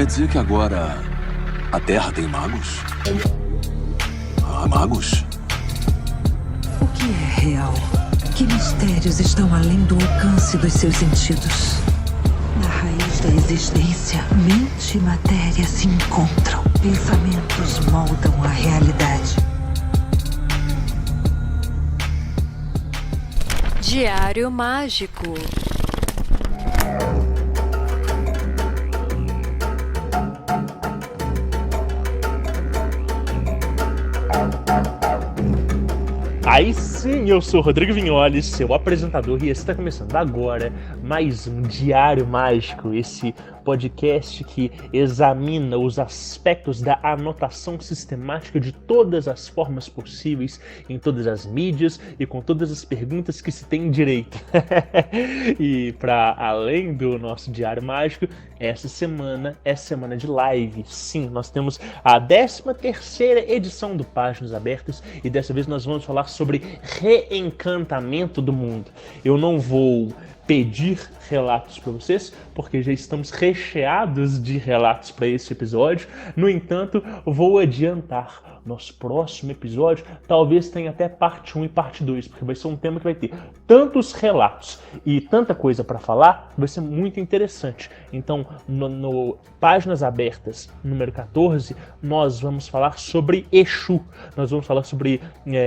Quer dizer que agora a Terra tem magos? Ah, magos? O que é real? Que mistérios estão além do alcance dos seus sentidos? Na raiz da existência, mente e matéria se encontram. Pensamentos moldam a realidade. Diário Mágico. Aí sim, eu sou Rodrigo Vignoli, seu apresentador, e está começando agora mais um Diário Mágico, esse podcast que examina os aspectos da anotação sistemática de todas as formas possíveis, em todas as mídias e com todas as perguntas que se tem direito. E para além do nosso Diário Mágico, essa semana é semana de live. Sim, nós temos a 13ª edição do Páginas Abertas e dessa vez nós vamos falar sobre reencantamento do mundo. Eu não vou pedir relatos para vocês, porque já estamos recheados de relatos para esse episódio. No entanto, vou adiantar. Nosso próximo episódio talvez tenha até parte 1 e parte 2, porque vai ser um tema que vai ter tantos relatos e tanta coisa para falar, vai ser muito interessante. Então, no Páginas Abertas, número 14, nós vamos falar sobre Exu. Nós vamos falar sobre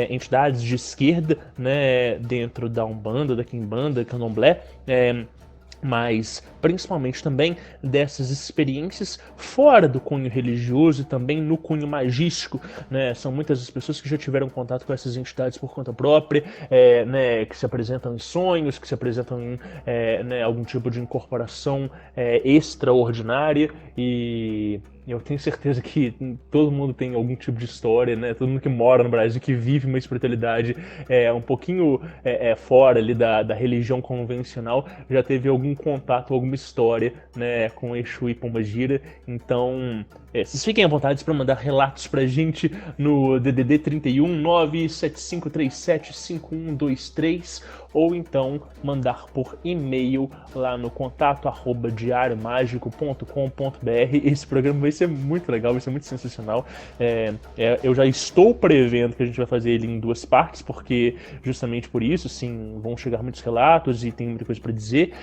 entidades de esquerda, né, dentro da Umbanda, da Quimbanda, Candomblé, mas principalmente também dessas experiências fora do cunho religioso e também no cunho magístico, né? São muitas as pessoas que já tiveram contato com essas entidades por conta própria, né, que se apresentam em sonhos, que se apresentam em algum tipo de incorporação extraordinária, e eu tenho certeza que todo mundo tem algum tipo de história, né? Todo mundo que mora no Brasil, que vive uma espiritualidade um pouquinho fora ali da religião convencional, já teve algum contato, alguma história, né, com Exu e Pombagira. Então, vocês fiquem à vontade para mandar relatos pra gente no DDD 31 97537 5123, ou então mandar por e-mail lá no contato@diariomagico.com.br. Esse programa vai ser muito legal, vai ser muito sensacional. Eu já estou prevendo que a gente vai fazer ele em 2 partes, porque justamente por isso, sim, vão chegar muitos relatos e tem muita coisa para dizer.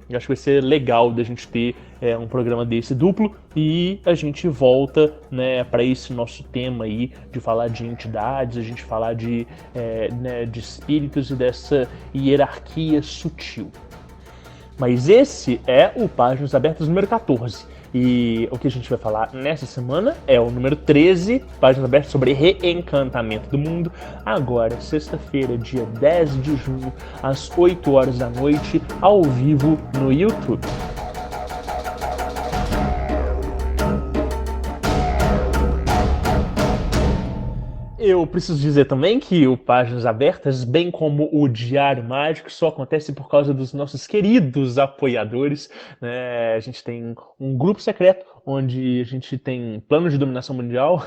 Eu acho que vai ser legal da gente ter um programa desse duplo, e a gente volta, né, para esse nosso tema aí de falar de entidades, a gente falar de espíritos e dessa hierarquia sutil. Mas esse é o Páginas Abertas número 14. E o que a gente vai falar nessa semana é o número 13, Páginas Abertas sobre reencantamento do mundo. Agora, sexta-feira, dia 10 de junho, às 8 horas da noite, ao vivo no YouTube. Eu preciso dizer também que o Páginas Abertas, bem como o Diário Mágico, só acontece por causa dos nossos queridos apoiadores, né? A gente tem um grupo secreto onde a gente tem plano de dominação mundial.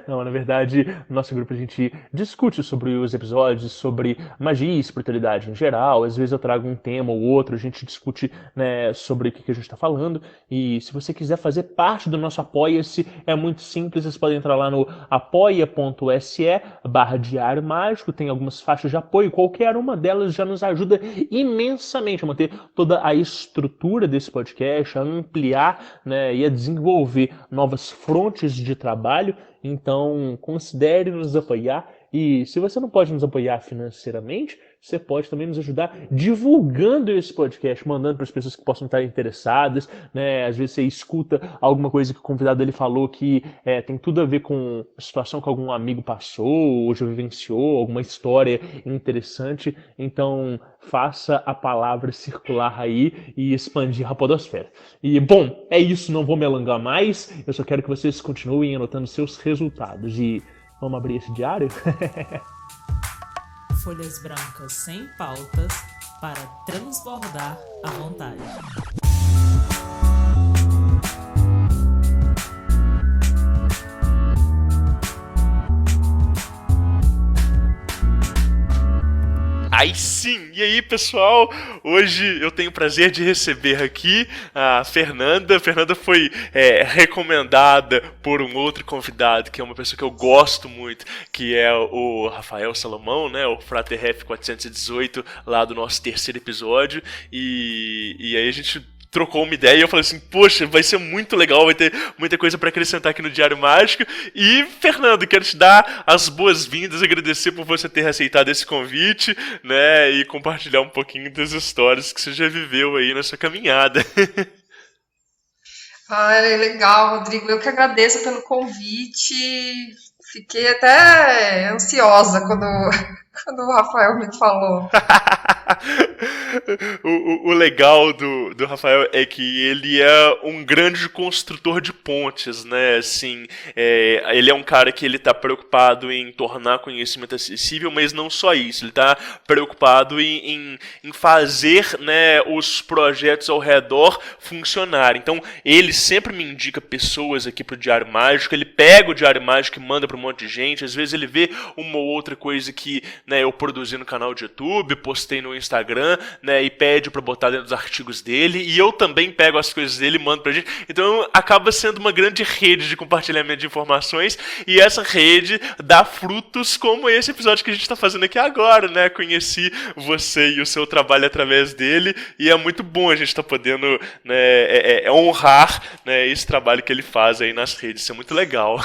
Não, na verdade, no nosso grupo a gente discute sobre os episódios, sobre magia e espiritualidade em geral. Às vezes eu trago um tema ou outro, a gente discute, né, sobre o que a gente está falando. E se você quiser fazer parte do nosso Apoia-se, é muito simples. Vocês podem entrar lá no apoia.se/Diário Mágico. Tem algumas faixas de apoio. Qualquer uma delas já nos ajuda imensamente a manter toda a estrutura desse podcast, a ampliar, né, e a desenvolver novas frontes de trabalho. Então, considere nos apoiar. E se você não pode nos apoiar financeiramente, você pode também nos ajudar divulgando esse podcast, mandando para as pessoas que possam estar interessadas, né? Às vezes você escuta alguma coisa que o convidado dele falou que tem tudo a ver com a situação que algum amigo passou ou já vivenciou, alguma história interessante. Então, faça a palavra circular aí e expandir a podosfera. E, bom, é isso, não vou me alongar mais. Eu só quero que vocês continuem anotando seus resultados. E vamos abrir esse diário? Folhas brancas sem pautas para transbordar à vontade. Aí sim! E aí, pessoal, hoje eu tenho o prazer de receber aqui a Fernanda. A Fernanda foi recomendada por um outro convidado, que é uma pessoa que eu gosto muito, que é o Rafael Salomão, né, o Fraterref 418, lá do nosso terceiro episódio. E aí a gente trocou uma ideia e eu falei assim, poxa, vai ser muito legal, vai ter muita coisa para acrescentar aqui no Diário Mágico. E, Fernando, quero te dar as boas-vindas, agradecer por você ter aceitado esse convite, né, e compartilhar um pouquinho das histórias que você já viveu aí na sua caminhada. É legal, Rodrigo. Eu que agradeço pelo convite. Fiquei até ansiosa quando o Rafael me falou. O legal do Rafael é que ele é um grande construtor de pontes, né? Assim, ele é um cara que ele tá preocupado em tornar conhecimento acessível, mas não só isso. Ele tá preocupado em fazer, né, os projetos ao redor funcionarem. Então, ele sempre me indica pessoas aqui pro Diário Mágico. Ele pega o Diário Mágico e manda para um monte de gente. Às vezes ele vê uma ou outra coisa que, né, eu produzi no canal de YouTube, postei no Instagram, né, e pede pra botar dentro dos artigos dele, e eu também pego as coisas dele e mando pra gente. Então acaba sendo uma grande rede de compartilhamento de informações, e essa rede dá frutos como esse episódio que a gente tá fazendo aqui agora, né? Conheci você e o seu trabalho através dele, e é muito bom a gente tá podendo, né, honrar, né, esse trabalho que ele faz aí nas redes. Isso é muito legal.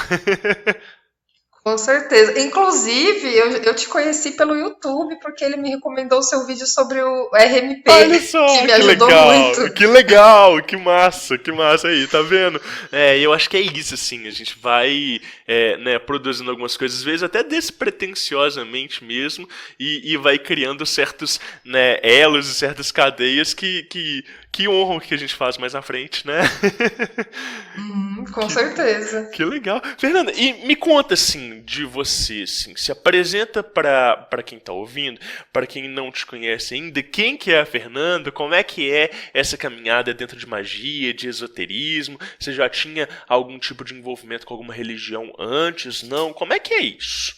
Com certeza. Inclusive, eu te conheci pelo YouTube, porque ele me recomendou o seu vídeo sobre o RMP. Olha só, que me que ajudou legal, muito. que legal, que massa aí, tá vendo? Eu acho que é isso, assim, a gente vai, né, produzindo algumas coisas, às vezes até despretensiosamente mesmo, e vai criando certos, né, elos e certas cadeias que honram o que a gente faz mais na frente, né? Com certeza. Que legal. Fernanda, e me conta, assim, de você, assim, se apresenta para quem tá ouvindo, para quem não te conhece ainda, quem que é a Fernanda, como é que é essa caminhada dentro de magia, de esoterismo, você já tinha algum tipo de envolvimento com alguma religião antes, não? Como é que é isso?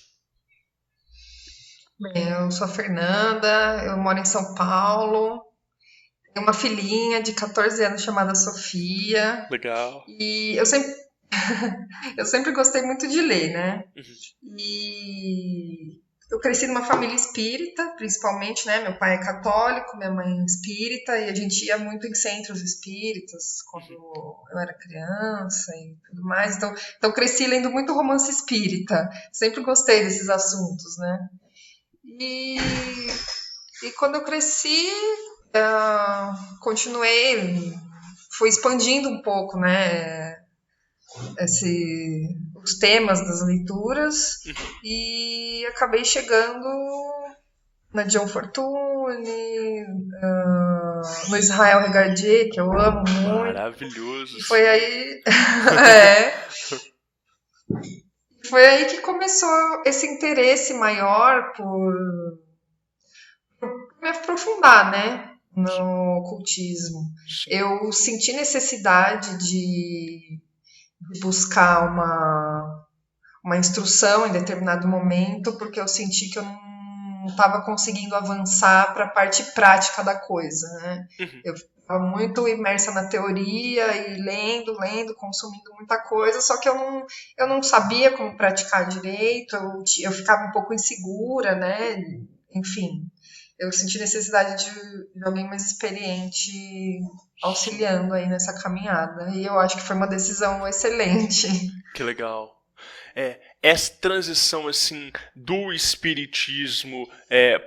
Bem, eu sou a Fernanda, eu moro em São Paulo. Tenho uma filhinha de 14 anos chamada Sofia. Legal. E eu sempre gostei muito de ler, né? Uhum. E eu cresci numa família espírita, principalmente, né? Meu pai é católico, minha mãe é espírita, e a gente ia muito em centros espíritas quando eu era criança e tudo mais. Então eu cresci lendo muito romance espírita. Sempre gostei desses assuntos, né? E quando eu cresci, continuei, fui expandindo um pouco, né, os temas das leituras, e acabei chegando na John Fortune, no Israel Regardie, que eu amo muito. Maravilhoso. E foi aí foi aí que começou esse interesse maior por me aprofundar, né, no ocultismo. Eu senti necessidade de buscar uma instrução em determinado momento, porque eu senti que eu não estava conseguindo avançar para a parte prática da coisa, né? Eu estava muito imersa na teoria e lendo, consumindo muita coisa, só que eu não sabia como praticar direito, eu ficava um pouco insegura, né? Enfim, eu senti necessidade de alguém mais experiente auxiliando aí nessa caminhada. E eu acho que foi uma decisão excelente. Que legal. Essa transição, assim, do espiritismo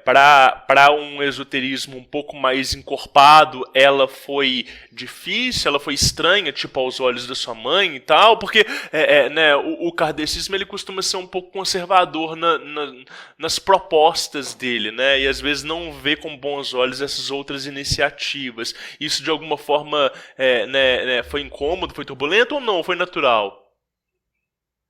para um esoterismo um pouco mais encorpado, ela foi difícil, ela foi estranha, tipo, aos olhos da sua mãe e tal, porque né, o kardecismo ele costuma ser um pouco conservador nas propostas dele, né, e às vezes não vê com bons olhos essas outras iniciativas. Isso de alguma forma né, foi incômodo, foi turbulento ou não? Foi natural?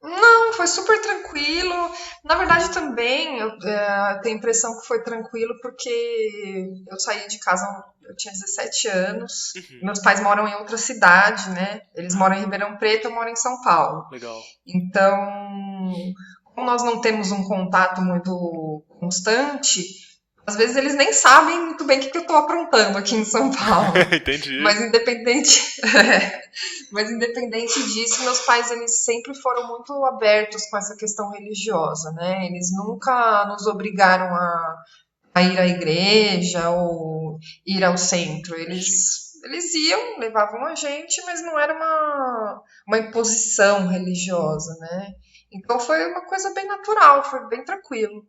Não, foi super tranquilo. Na verdade, também eu tenho a impressão que foi tranquilo porque eu saí de casa, eu tinha 17 anos. Meus pais moram em outra cidade, né? Eles moram em Ribeirão Preto, eu moro em São Paulo. Legal. Então, como nós não temos um contato muito constante, Às vezes eles nem sabem muito bem o que eu estou aprontando aqui em São Paulo. Entendi. Mas independente disso, meus pais eles sempre foram muito abertos com essa questão religiosa, né? Eles nunca nos obrigaram a ir à igreja ou ir ao centro. Eles iam, levavam a gente, mas não era uma imposição religiosa, né? Então foi uma coisa bem natural, foi bem tranquilo.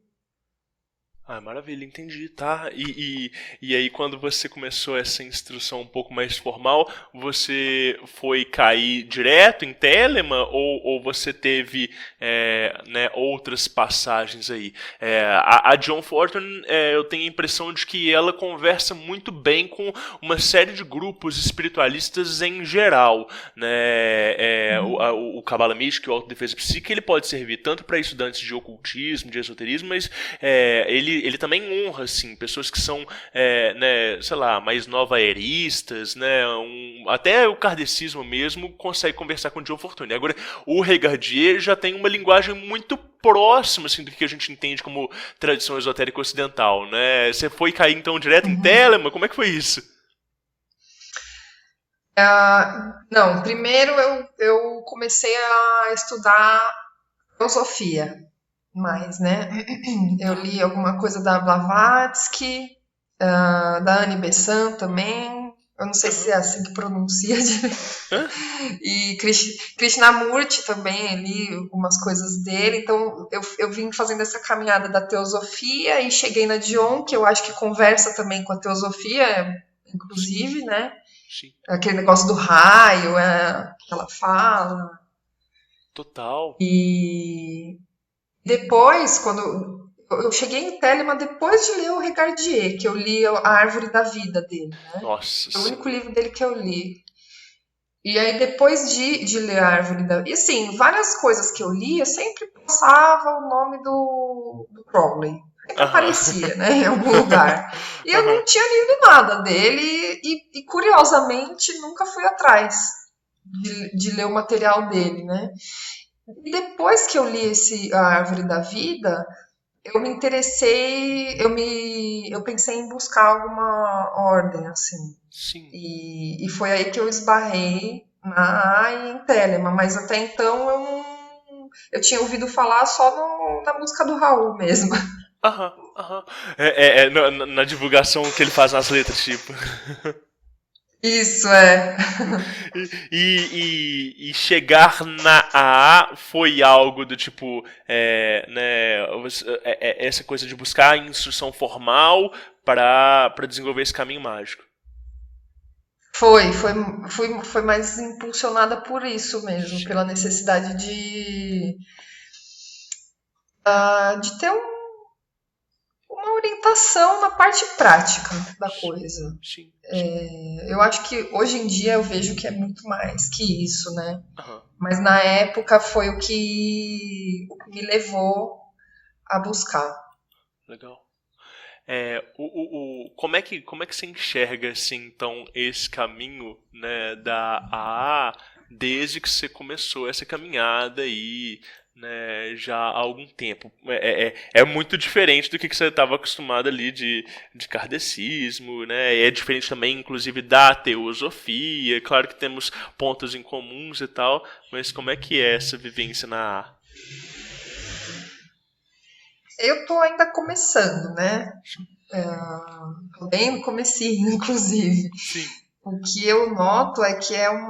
Ah, maravilha, entendi, tá? E aí, quando você começou essa instrução um pouco mais formal, você foi cair direto em Telema ou você teve né, outras passagens aí? A John Fortune, eu tenho a impressão de que ela conversa muito bem com uma série de grupos espiritualistas em geral, né? O Cabala Mística e o Autodefesa Psíquica, ele pode servir tanto para estudantes de ocultismo, de esoterismo, mas ele também honra, assim, pessoas que são, né, sei lá, mais nova-eristas, né, até o kardecismo mesmo consegue conversar com o John Fortune. Agora, o Regardier já tem uma linguagem muito próxima, assim, do que a gente entende como tradição esotérica ocidental, né? Você foi cair, então, direto em Telema? Como é que foi isso? Não, primeiro eu comecei a estudar filosofia. Mais, né? Eu li alguma coisa da Blavatsky, da Annie Besant também. Eu não sei se é assim que pronuncia. E Krishnamurti também, li algumas coisas dele. Então, eu vim fazendo essa caminhada da teosofia e cheguei na Dion, que eu acho que conversa também com a teosofia, inclusive, né? Sim. Aquele negócio do raio, que ela fala. Total. E depois, quando eu cheguei em Telema, depois de ler o Regardier, que eu li a Árvore da Vida dele, né? Nossa. Foi o único livro dele que eu li. E aí, depois de ler a Árvore da Vida... E assim, várias coisas que eu li, eu sempre passava o nome do Crowley. Sempre aparecia, né? Em algum lugar. E eu não tinha lido nada dele e curiosamente, nunca fui atrás de ler o material dele, né? E depois que eu li a Árvore da Vida, eu me interessei, eu pensei em buscar alguma ordem, assim. Sim. E foi aí que eu esbarrei na e em Telema, mas até então eu tinha ouvido falar só na música do Raul mesmo. Na divulgação que ele faz nas letras, tipo. Isso, é. E chegar na AA foi algo do tipo, né, essa coisa de buscar a instrução formal para desenvolver esse caminho mágico. Foi mais impulsionada por isso mesmo, pela necessidade de ter uma orientação na parte prática da coisa. Sim. Eu acho que hoje em dia eu vejo que é muito mais que isso, né? Mas na época foi o que me levou a buscar. Legal. Como é que você enxerga assim, então, esse caminho, né, da AA desde que você começou essa caminhada aí, né, já há algum tempo? É muito diferente do que você estava acostumado ali de kardecismo, né? É diferente também, inclusive, da teosofia. Claro que temos pontos em comuns e tal, mas como é que é essa vivência na AA? Eu tô ainda começando, né? Tô bem no comecinho, inclusive. Sim. O que eu noto é que é um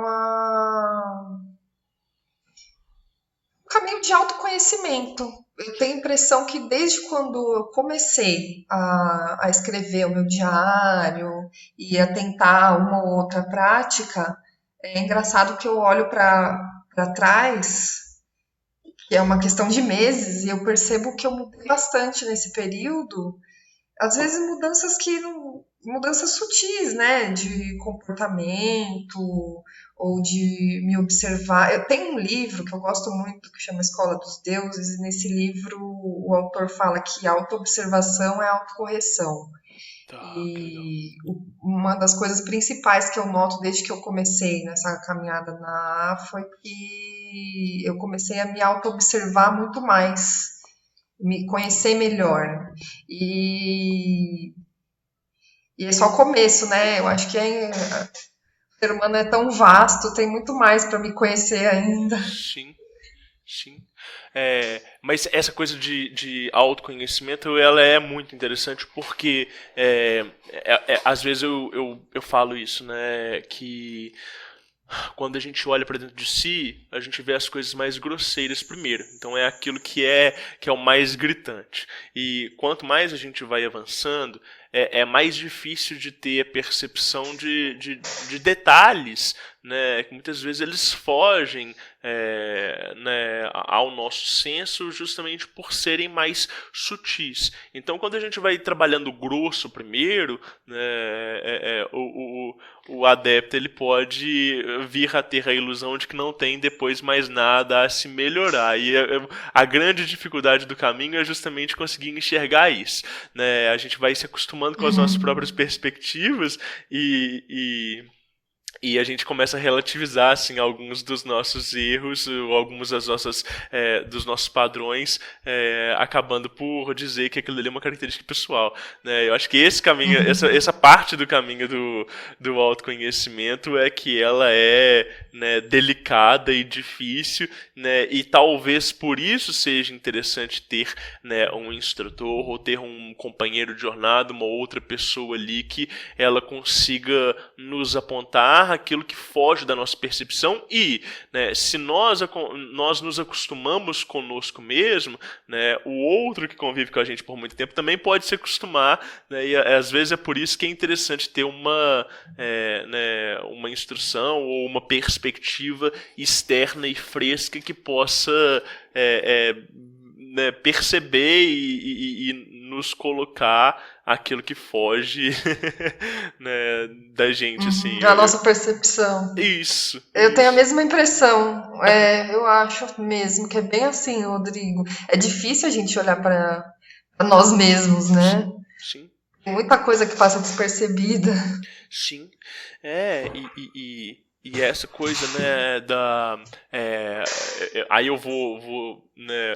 caminho de autoconhecimento. Eu tenho a impressão que desde quando eu comecei a escrever o meu diário e a tentar uma ou outra prática, é engraçado que eu olho para trás, que é uma questão de meses, e eu percebo que eu mudei bastante nesse período. Às vezes mudanças sutis, né, de comportamento ou de me observar. Eu tenho um livro que eu gosto muito que chama Escola dos Deuses, e nesse livro o autor fala que autoobservação é autocorreção. E uma das coisas principais que eu noto desde que eu comecei nessa caminhada na AA foi que eu comecei a me auto-observar muito mais. me conhecer melhor. E, e é só o começo, né? Eu acho que o ser humano é tão vasto, tem muito mais para me conhecer ainda. Sim, sim. Mas essa coisa de autoconhecimento, ela é muito interessante porque às vezes eu falo isso, né? Que quando a gente olha para dentro de si, a gente vê as coisas mais grosseiras primeiro. Então é aquilo que é o mais gritante. E quanto mais a gente vai avançando, é mais difícil de ter a percepção de detalhes, né, que muitas vezes eles fogem né, ao nosso senso justamente por serem mais sutis. Então, quando a gente vai trabalhando grosso primeiro, né, o adepto ele pode vir a ter a ilusão de que não tem depois mais nada a se melhorar. E a grande dificuldade do caminho é justamente conseguir enxergar isso, né? A gente vai se acostumando com as nossas próprias perspectivas e a gente começa a relativizar assim, alguns dos nossos erros, ou alguns dos nossos padrões, acabando por dizer que aquilo ali é uma característica pessoal, né? Eu acho que esse caminho, essa parte do caminho do autoconhecimento é que ela é, né, delicada e difícil, né? E talvez por isso seja interessante ter, né, um instrutor ou ter um companheiro de jornada, uma outra pessoa ali que ela consiga nos apontar aquilo que foge da nossa percepção e, né, se nós nos acostumamos conosco mesmo, né, o outro que convive com a gente por muito tempo também pode se acostumar, né, e às vezes é por isso que é interessante ter né, uma instrução ou uma perspectiva externa e fresca que possa né, perceber e nos colocar aquilo que foge né, da gente, assim. Da nossa percepção. Isso. Eu tenho a mesma impressão. Eu acho mesmo que é bem assim, Rodrigo. É difícil a gente olhar para nós mesmos, né? Sim. Tem muita coisa que passa despercebida. Sim. E essa coisa, né, aí eu vou né,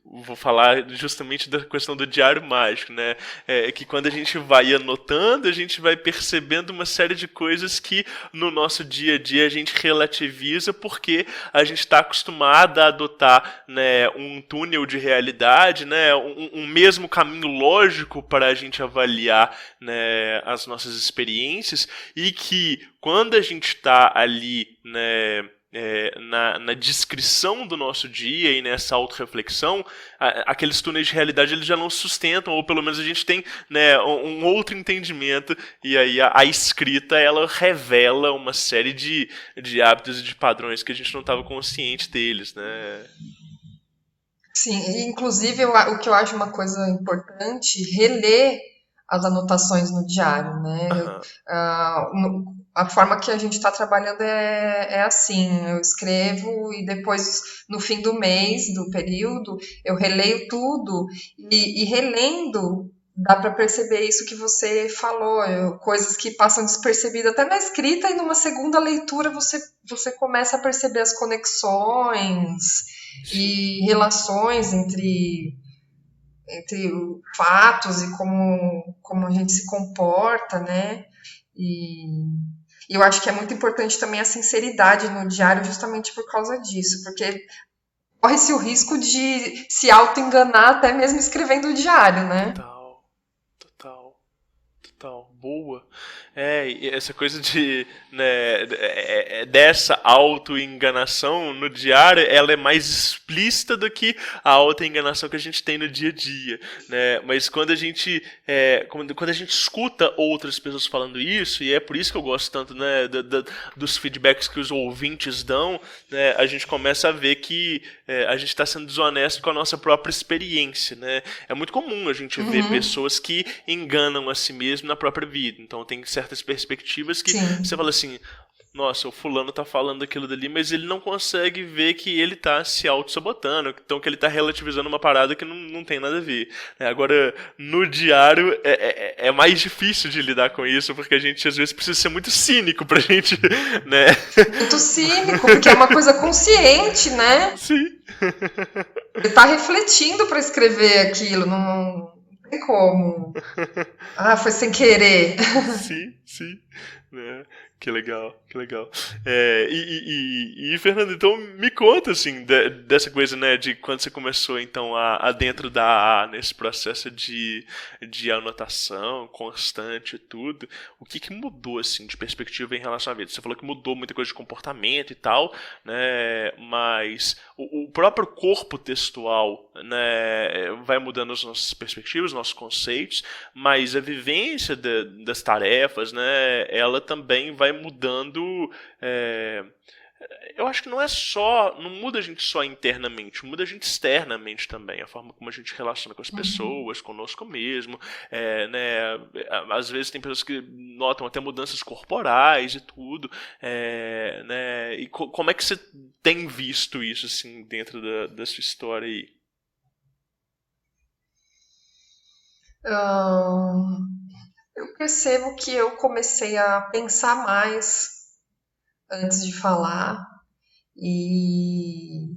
vou falar justamente da questão do diário mágico, né, que quando a gente vai anotando, a gente vai percebendo uma série de coisas que no nosso dia a dia a gente relativiza porque a gente está acostumado a adotar, né, um túnel de realidade, né, um mesmo caminho lógico para a gente avaliar, né, as nossas experiências e que quando a gente está ali, né, na descrição do nosso dia e nessa autorreflexão, aqueles túneis de realidade eles já não sustentam, ou pelo menos a gente tem, né, um outro entendimento, e aí a escrita ela revela uma série de hábitos e de padrões que a gente não estava consciente deles, né? Sim, e inclusive o que eu acho uma coisa importante, reler as anotações no diário, né? A forma que a gente está trabalhando é assim, eu escrevo e depois, no fim do mês, do período, eu releio tudo e relendo, dá para perceber isso que você falou, coisas que passam despercebidas até na escrita e numa segunda leitura você começa a perceber as conexões e relações entre fatos e como a gente se comporta, né? E eu acho que é muito importante também a sinceridade no diário justamente por causa disso, porque corre-se o risco de se auto-enganar até mesmo escrevendo o diário, né? Total. Boa. E essa coisa né, dessa auto-enganação no diário, ela é mais explícita do que a auto-enganação que a gente tem no dia a dia, né? Mas quando a gente escuta outras pessoas falando isso, e é por isso que eu gosto tanto, né, dos feedbacks que os ouvintes dão, né, a gente começa a ver que a gente está sendo desonesto com a nossa própria experiência, né? É muito comum a gente ver pessoas que enganam a si mesmo na própria vida. Então tem certas perspectivas que você fala assim, nossa, o fulano tá falando aquilo dali, mas ele não consegue ver que ele tá se auto-sabotando, então que ele tá relativizando uma parada que não tem nada a ver. Agora, no diário, é mais difícil de lidar com isso, porque a gente às vezes precisa ser muito cínico pra gente, né? Muito cínico, porque é uma coisa consciente, né? Sim. Ele tá refletindo pra escrever aquilo, não tem como. Ah, foi sem querer. Sim. Né? Que legal. Fernando, então me conta, assim, dessa coisa, né, de quando você começou, então, a dentro da AA, nesse processo de anotação constante e tudo, o que mudou, assim, de perspectiva em relação à vida? Você falou que mudou muita coisa de comportamento e tal, né, mas o próprio corpo textual, né, vai mudando as nossas perspectivas, os nossos conceitos, mas a vivência das tarefas, né, ela também vai mudando. Eu acho que não muda a gente só internamente, muda a gente externamente também, a forma como a gente relaciona com as pessoas, conosco mesmo, né? Às vezes tem pessoas que notam até mudanças corporais e tudo, né? E como é que você tem visto isso, assim, dentro da sua história aí? Eu percebo que eu comecei a pensar mais antes de falar, e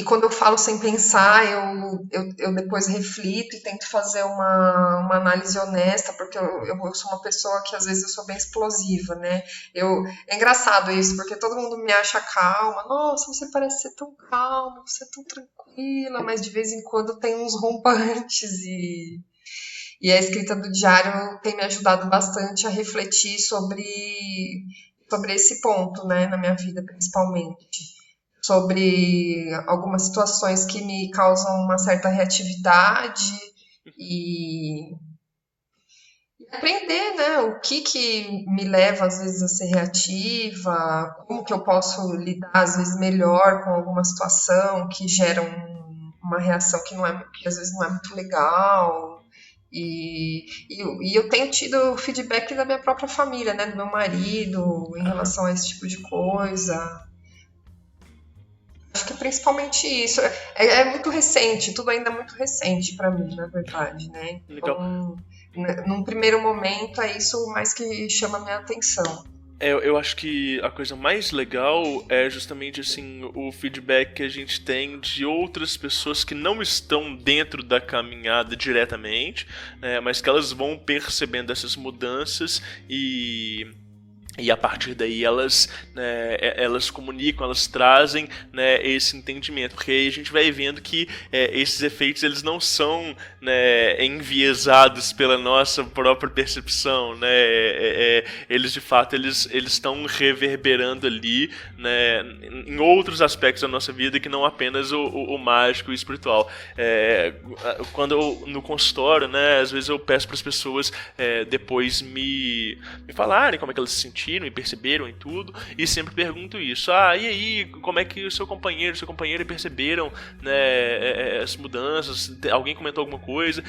quando eu falo sem pensar, eu depois reflito e tento fazer uma análise honesta, porque eu sou uma pessoa que às vezes eu sou bem explosiva, né? É engraçado isso, porque todo mundo me acha calma, nossa, você parece ser tão calma, você é tão tranquila, mas de vez em quando tem uns rompantes e a escrita do diário tem me ajudado bastante a refletir sobre esse ponto, né, na minha vida, principalmente. Sobre algumas situações que me causam uma certa reatividade e aprender, né, o que me leva, às vezes, a ser reativa, como que eu posso lidar, às vezes, melhor com alguma situação que gera uma reação que às vezes não é muito legal. E eu tenho tido feedback da minha própria família, né, do meu marido, em relação a esse tipo de coisa. Acho que é principalmente isso. É muito recente, tudo ainda é muito recente para mim, na verdade, né? Então, num primeiro momento, é isso mais que chama a minha atenção. Eu acho que a coisa mais legal é justamente assim, o feedback que a gente tem de outras pessoas que não estão dentro da caminhada diretamente, né, mas que elas vão percebendo essas mudanças e a partir daí elas comunicam, elas trazem, né, esse entendimento, porque aí a gente vai vendo que esses efeitos eles não são, né, enviesados pela nossa própria percepção, né, eles de fato eles estão reverberando ali, né, em outros aspectos da nossa vida que não apenas o mágico e o espiritual. Quando no consultório, né, às vezes eu peço para as pessoas depois me falarem como é que elas se sentiram e perceberam e tudo, e sempre pergunto isso. E aí, como é que o seu companheiro, sua companheira perceberam, né, as mudanças? Alguém comentou alguma coisa?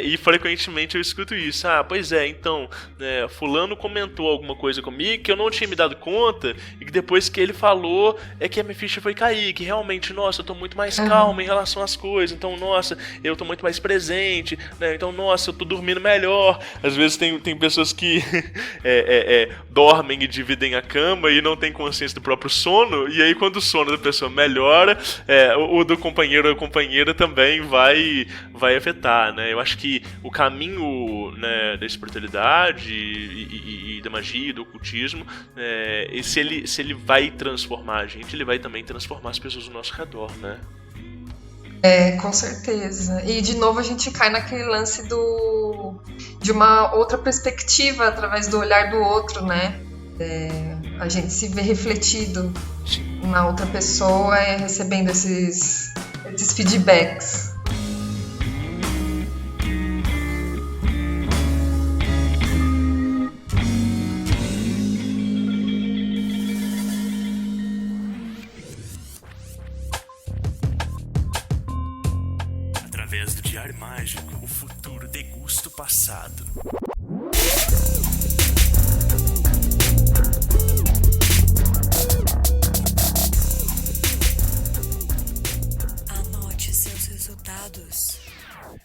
E frequentemente eu escuto isso. Pois é, então, né, fulano comentou alguma coisa comigo que eu não tinha me dado conta, e que depois que ele falou, é que a minha ficha foi cair, que realmente, nossa, eu tô muito mais calma em relação às coisas, então, nossa, eu tô muito mais presente, né, então, nossa, eu tô dormindo melhor. Às vezes tem pessoas que dormem e dividem a cama e não tem consciência do próprio sono, e aí quando o sono da pessoa melhora, o do companheiro ou companheira também vai afetar, né? Eu acho que o caminho, né, da espiritualidade e da magia, do ocultismo, se ele vai transformar a gente, ele vai também transformar as pessoas ao nosso redor, né? Com certeza. E de novo a gente cai naquele lance de uma outra perspectiva através do olhar do outro, né? A gente se vê refletido na outra pessoa recebendo esses feedbacks. Através do Diário Mágico, o futuro degusta o passado. todos.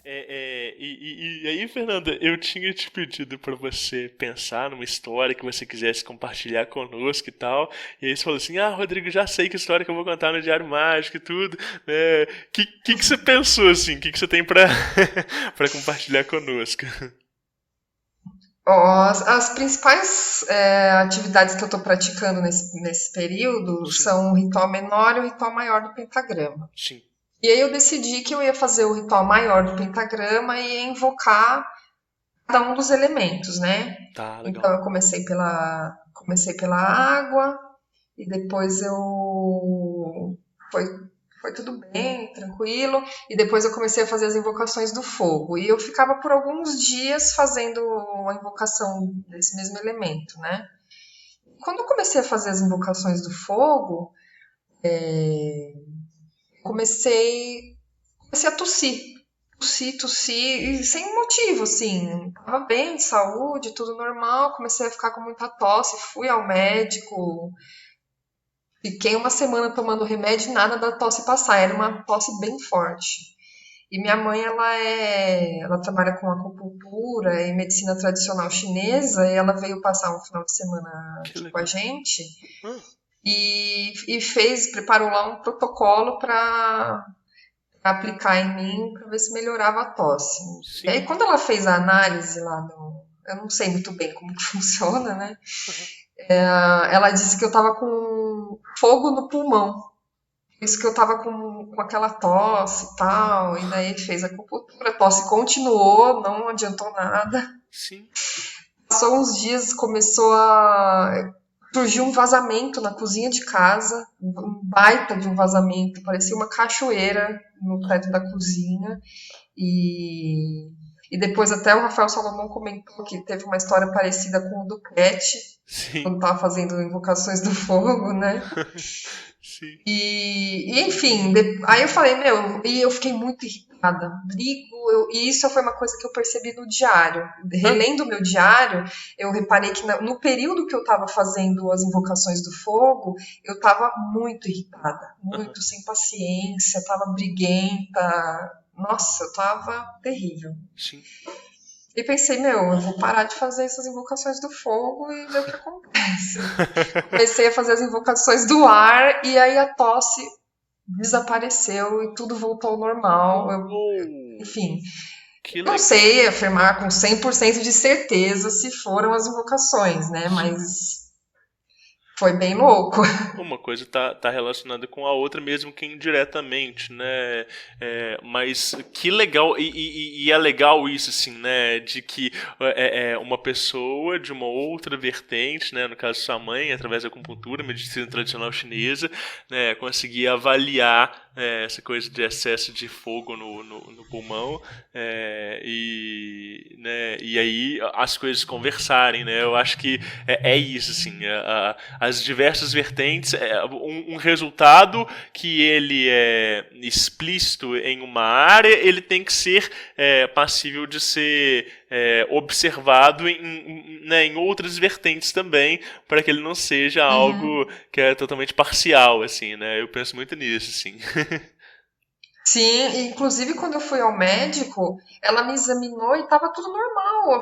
E aí, Fernanda, eu tinha te pedido pra você pensar numa história que você quisesse compartilhar conosco e tal. E aí você falou assim: Rodrigo, já sei que história que eu vou contar no Diário Mágico e tudo. Que você pensou assim? O que você tem pra, pra compartilhar conosco? Ó, as principais atividades que eu estou praticando nesse período Sim, são o ritual menor e o ritual maior do pentagrama. sim. E aí eu decidi que eu ia fazer o ritual maior do pentagrama e ia invocar cada um dos elementos, né? Tá, legal. Então eu comecei pela água e depois foi, foi tudo bem, tranquilo, e depois eu comecei a fazer as invocações do fogo. E eu ficava por alguns dias fazendo a invocação desse mesmo elemento, né? Quando eu comecei a fazer as invocações do fogo, comecei a tossir, e sem motivo, assim. Tava bem, de saúde, tudo normal. Comecei a ficar com muita tosse, fui ao médico. Fiquei uma semana tomando remédio e nada da tosse passar. Era uma tosse bem forte. E minha mãe, ela trabalha com acupuntura e medicina tradicional chinesa, e ela veio passar um final de semana Que aqui com a legal. gente Ah, e preparou lá um protocolo para aplicar em mim para ver se melhorava a tosse. E aí, sim. quando ela fez a análise lá eu não sei muito bem como que funciona, né? Uhum. Ela disse que eu tava com fogo no pulmão. Por isso que eu tava com aquela tosse e tal. E daí fez a acupuntura, a tosse continuou, não adiantou nada. Sim. Passou uns dias, começou a surgir um vazamento na cozinha de casa, um baita de um vazamento, parecia uma cachoeira no teto da cozinha. E, e depois até o Rafael Salomão comentou que teve uma história parecida com o do Pet, Sim. quando estava fazendo Invocações do Fogo, né? Sim. Enfim, aí eu falei, e eu fiquei muito irritada, e isso foi uma coisa que eu percebi no diário. Ah, Relendo o meu diário, eu reparei que no período que eu estava fazendo as invocações do fogo, eu estava muito irritada, aham. muito sem paciência, estava briguenta, nossa, eu estava terrível. Sim. E pensei, eu vou parar de fazer essas invocações do fogo e ver o que acontece. Comecei a fazer as invocações do ar e aí a tosse desapareceu e tudo voltou ao normal. Oh, Enfim, que não legal. sei afirmar com 100% de certeza se foram as invocações, né? Sim. Mas foi bem louco. Uma coisa tá relacionada com a outra, mesmo que indiretamente, né? Mas que legal, e é legal isso, assim, né? De que uma pessoa de uma outra vertente, né? No caso, sua mãe, através da acupuntura, medicina tradicional chinesa, né? Conseguia avaliar essa coisa de excesso de fogo no pulmão, e aí as coisas conversarem, né? Eu acho que é isso, assim, as diversas vertentes, um resultado que ele é explícito em uma área, ele tem que ser passível de ser observado em outras vertentes também, para que ele não seja algo Uhum. que é totalmente parcial, assim, né? Eu penso muito nisso, assim. Sim, e inclusive quando eu fui ao médico, ela me examinou e estava tudo normal.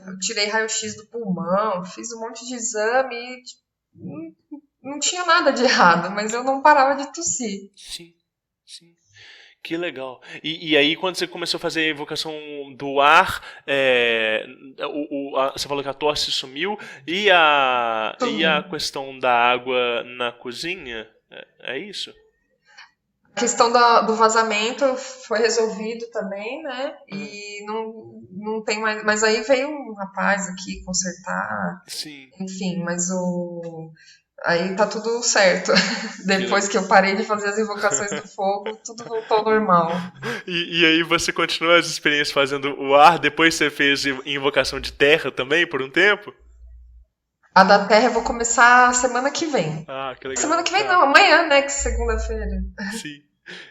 Eu tirei raio-x do pulmão, fiz um monte de exame e tipo, não tinha nada de errado, mas eu não parava de tossir. Sim, sim. Que legal. E aí, quando você começou a fazer a invocação do ar, você falou que a tosse sumiu, e a Sumiu. questão da água na cozinha? É isso? A questão do vazamento foi resolvido também, né? Ah, E não tem mais. Mas aí veio um rapaz aqui consertar, sim, enfim, aí tá tudo certo. que Depois legal. que eu parei de fazer as invocações do fogo, tudo voltou ao normal. E aí você continuou as experiências fazendo o ar, depois você fez invocação de terra também por um tempo? A da Terra eu vou começar semana que vem. Ah, que Semana legal. que vem Ah, não, amanhã, né? Que segunda-feira. sim,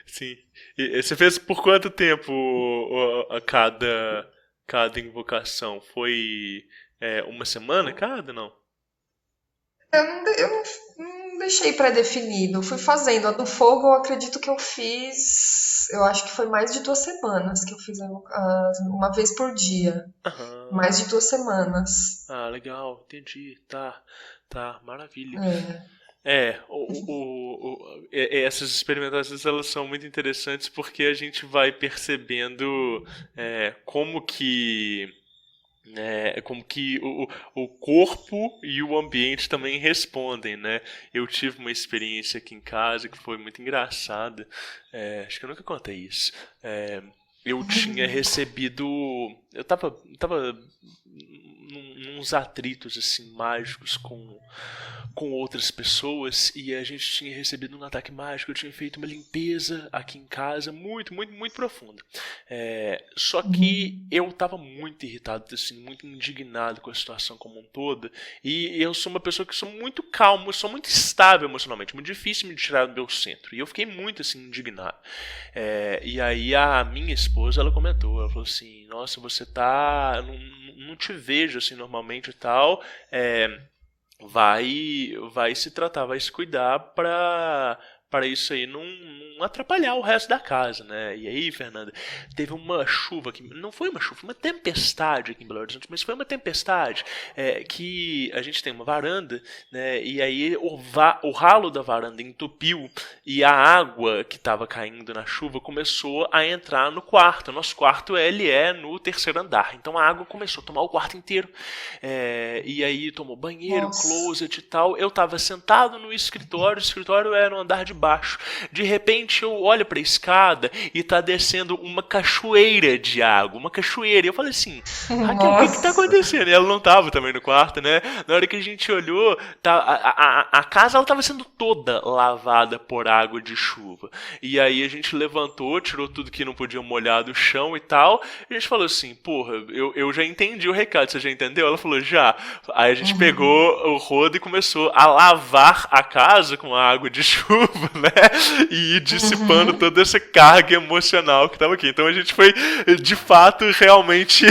sim. E você fez por quanto tempo a cada invocação? Foi uma semana cada, não? Eu não não deixei pré-definido, fui fazendo. A do fogo eu acredito que eu fiz, eu acho que foi mais de 2 semanas que eu fiz uma vez por dia. Aham. Mais de 2 semanas. Ah, legal, entendi. Tá, maravilha. É. Essas experimentações elas são muito interessantes porque a gente vai percebendo como que o corpo e o ambiente também respondem, né? Eu tive uma experiência aqui em casa que foi muito engraçada. Acho que eu nunca contei isso. Eu tinha recebido. Eu tava uns atritos assim mágicos com outras pessoas e a gente tinha recebido um ataque mágico. Eu tinha feito uma limpeza aqui em casa muito, muito, muito profunda. Só que eu tava muito irritado, assim, muito indignado com a situação como um todo. E eu sou uma pessoa que sou muito calmo, sou muito estável emocionalmente, muito difícil me tirar do meu centro. E eu fiquei muito assim indignado. E aí a minha esposa, ela comentou, ela falou assim: nossa, você tá, não te vejo assim normalmente e tal. Vai se tratar, vai se cuidar para isso aí não atrapalhar o resto da casa, né? E aí, Fernanda, teve uma chuva aqui, não foi uma chuva, foi uma tempestade aqui em Belo Horizonte, mas foi uma tempestade que a gente tem uma varanda, né? E aí o ralo da varanda entupiu e a água que estava caindo na chuva começou a entrar no quarto. Nosso quarto ele é no 3º andar, então a água começou a tomar o quarto inteiro. E aí tomou banheiro, Nossa. closet e tal. Eu estava sentado no escritório, o escritório era no andar de baixo. De repente eu olho para a escada e tá descendo uma cachoeira de água, uma cachoeira. E eu falei assim: Raquel, o que tá Nossa. acontecendo? E ela não tava também no quarto, né? Na hora que a gente olhou, a casa ela tava sendo toda lavada por água de chuva. E aí a gente levantou, tirou tudo que não podia molhar do chão e tal. E a gente falou assim: porra, eu já entendi o recado, você já entendeu? Ela falou: já. Aí a gente pegou o rodo e começou a lavar a casa com a água de chuva, né? E ir dissipando toda essa carga emocional que tava aqui. Então a gente foi, de fato, realmente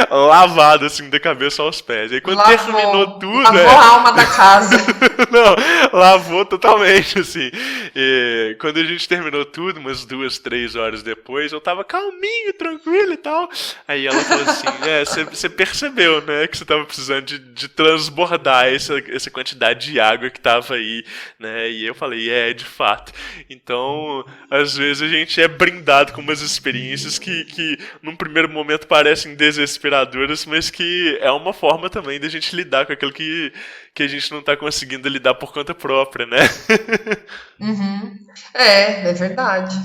lavado, assim, da cabeça aos pés. E aí quando terminou tudo... Lavou a alma da casa. Não, lavou totalmente, assim. E quando a gente terminou tudo, umas 2, 3 horas depois, eu tava calminho, tranquilo e tal. Aí ela falou assim: você percebeu, né, que você tava precisando de transbordar essa quantidade de água que tava aí, né? E eu falei: de fato. Então, às vezes a gente é brindado com umas experiências que num primeiro momento parecem desesperadoras, mas que é uma forma também da gente lidar com aquilo que a gente não tá conseguindo lidar por conta própria, né? É verdade.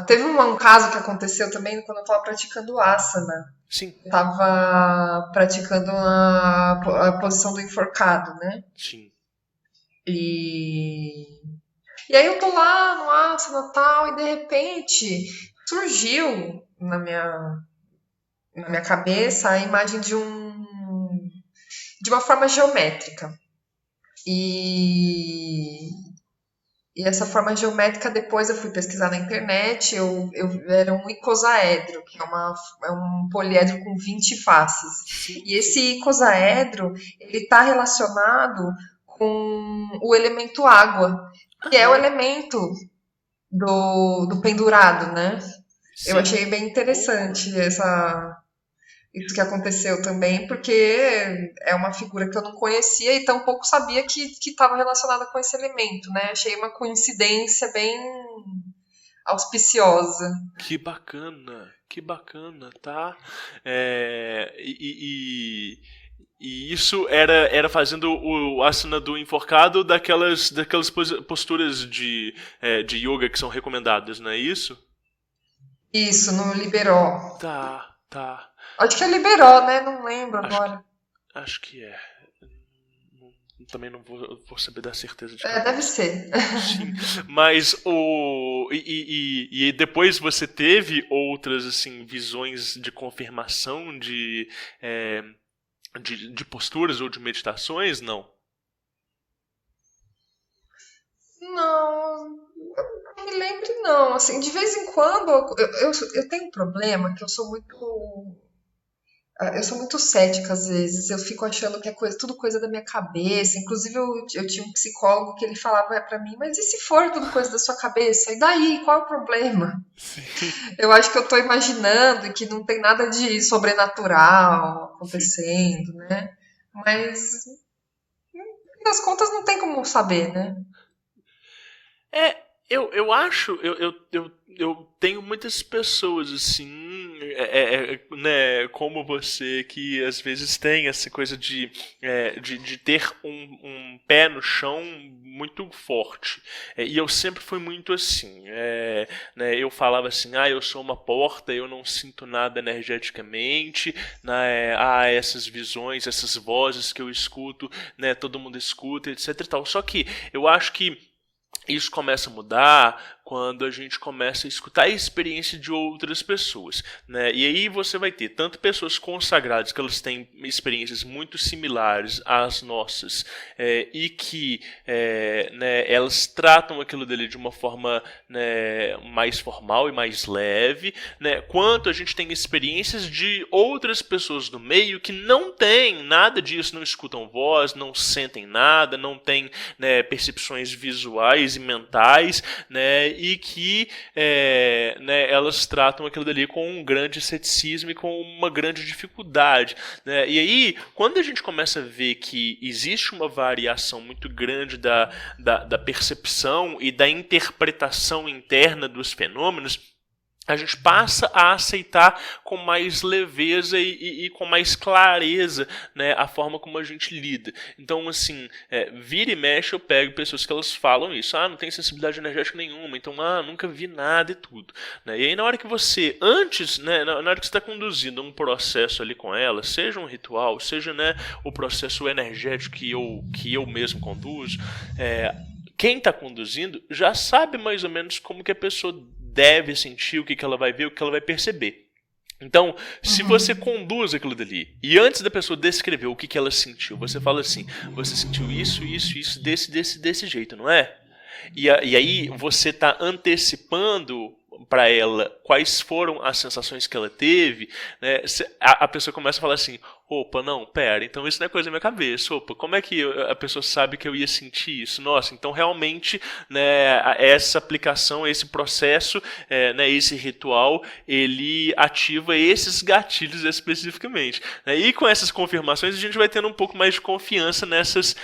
Teve um caso que aconteceu também quando eu tava praticando asana. Sim, Eu tava praticando a posição do enforcado, né? sim. E aí eu tô lá no asana e tal, e de repente surgiu na minha cabeça a imagem de uma forma geométrica. E essa forma geométrica, depois eu fui pesquisar na internet, era um icosaedro, que é um poliedro com 20 faces. E esse icosaedro, ele está relacionado com o elemento água, que é o elemento do pendurado, né? Eu achei bem interessante isso que aconteceu também, porque é uma figura que eu não conhecia e tampouco sabia que estava relacionada com esse elemento, né? Achei uma coincidência bem auspiciosa. Que bacana, tá? E isso era fazendo o asana do enforcado daquelas posturas de yoga que são recomendadas, não é isso? Isso, no Liberó. Tá. Acho que é Liberó, né? Não lembro agora. Acho que é. Também não vou saber dar certeza de Deve ser. Sim, mas e depois você teve outras assim visões de confirmação de posturas ou de meditações? Não. Não, não me lembro não. Assim, de vez em quando eu tenho um problema que eu sou muito Eu sou muito cética às vezes, eu fico achando que é tudo coisa da minha cabeça. Inclusive, eu tinha um psicólogo que ele falava pra mim, mas e se for tudo coisa da sua cabeça? E daí? Qual é o problema? Eu acho que eu tô imaginando e que não tem nada de sobrenatural Sim. acontecendo, né? Mas, no fim das contas, não tem como saber, né? É, eu acho, eu tenho muitas pessoas assim, né, como você, que às vezes tem essa coisa de ter um pé no chão muito forte. E eu sempre fui muito assim. Né, eu falava assim, eu sou uma porta, eu não sinto nada energeticamente, né, essas visões, essas vozes que eu escuto, né, todo mundo escuta, etc e tal. Só que eu acho que isso começa a mudar quando a gente começa a escutar a experiência de outras pessoas, né? E aí você vai ter tanto pessoas consagradas que elas têm experiências muito similares às nossas, e que né, elas tratam aquilo dali de uma forma, né, mais formal e mais leve, né? Quanto a gente tem experiências de outras pessoas do meio que não têm nada disso, não escutam voz, não sentem nada, não têm, né, percepções visuais e mentais, né, e que né, elas tratam aquilo dali com um grande ceticismo e com uma grande dificuldade, né? E aí, quando a gente começa a ver que existe uma variação muito grande da percepção e da interpretação interna dos fenômenos, a gente passa a aceitar com mais leveza e com mais clareza, né, a forma como a gente lida. Então, assim, vira e mexe eu pego pessoas que elas falam isso. Não tem sensibilidade energética nenhuma, então, nunca vi nada e tudo. Né? E aí, na hora que você, antes, né, na hora que você está conduzindo um processo ali com ela, seja um ritual, seja, né, o processo energético que eu mesmo conduzo, quem está conduzindo já sabe mais ou menos como que a pessoa deve sentir, o que ela vai ver, o que ela vai perceber. Então, se você conduz aquilo dali, e antes da pessoa descrever o que ela sentiu, você fala assim, você sentiu isso, desse jeito, não é? E aí você está antecipando para ela quais foram as sensações que ela teve, né? A pessoa começa a falar assim, opa, não, pera, então isso não é coisa da minha cabeça, opa, como é que a pessoa sabe que eu ia sentir isso? Nossa, então realmente, né, essa aplicação, esse processo, né, esse ritual, ele ativa esses gatilhos especificamente, né? E com essas confirmações a gente vai tendo um pouco mais de confiança nessas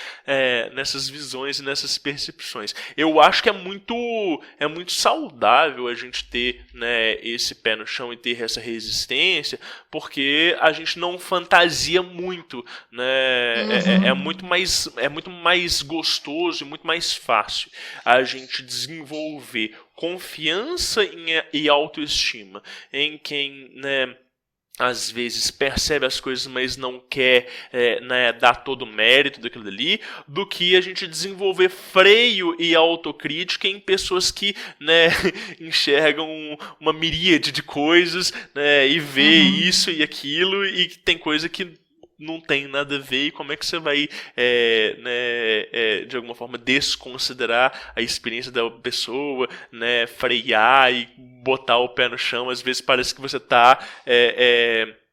visões e nessas percepções. Eu acho que é muito saudável a gente ter, né, esse pé no chão e ter essa resistência, porque a gente não fantasia muito, né? É muito mais gostoso e muito mais fácil a gente desenvolver confiança e autoestima em quem, né, às vezes percebe as coisas, mas não quer, né, dar todo o mérito daquilo dali, do que a gente desenvolver freio e autocrítica em pessoas que, né, enxergam uma miríade de coisas, né, e vê isso e aquilo, e tem coisa que não tem nada a ver, e como é que você vai, né, de alguma forma desconsiderar a experiência da pessoa, né, frear e botar o pé no chão. Às vezes parece que você está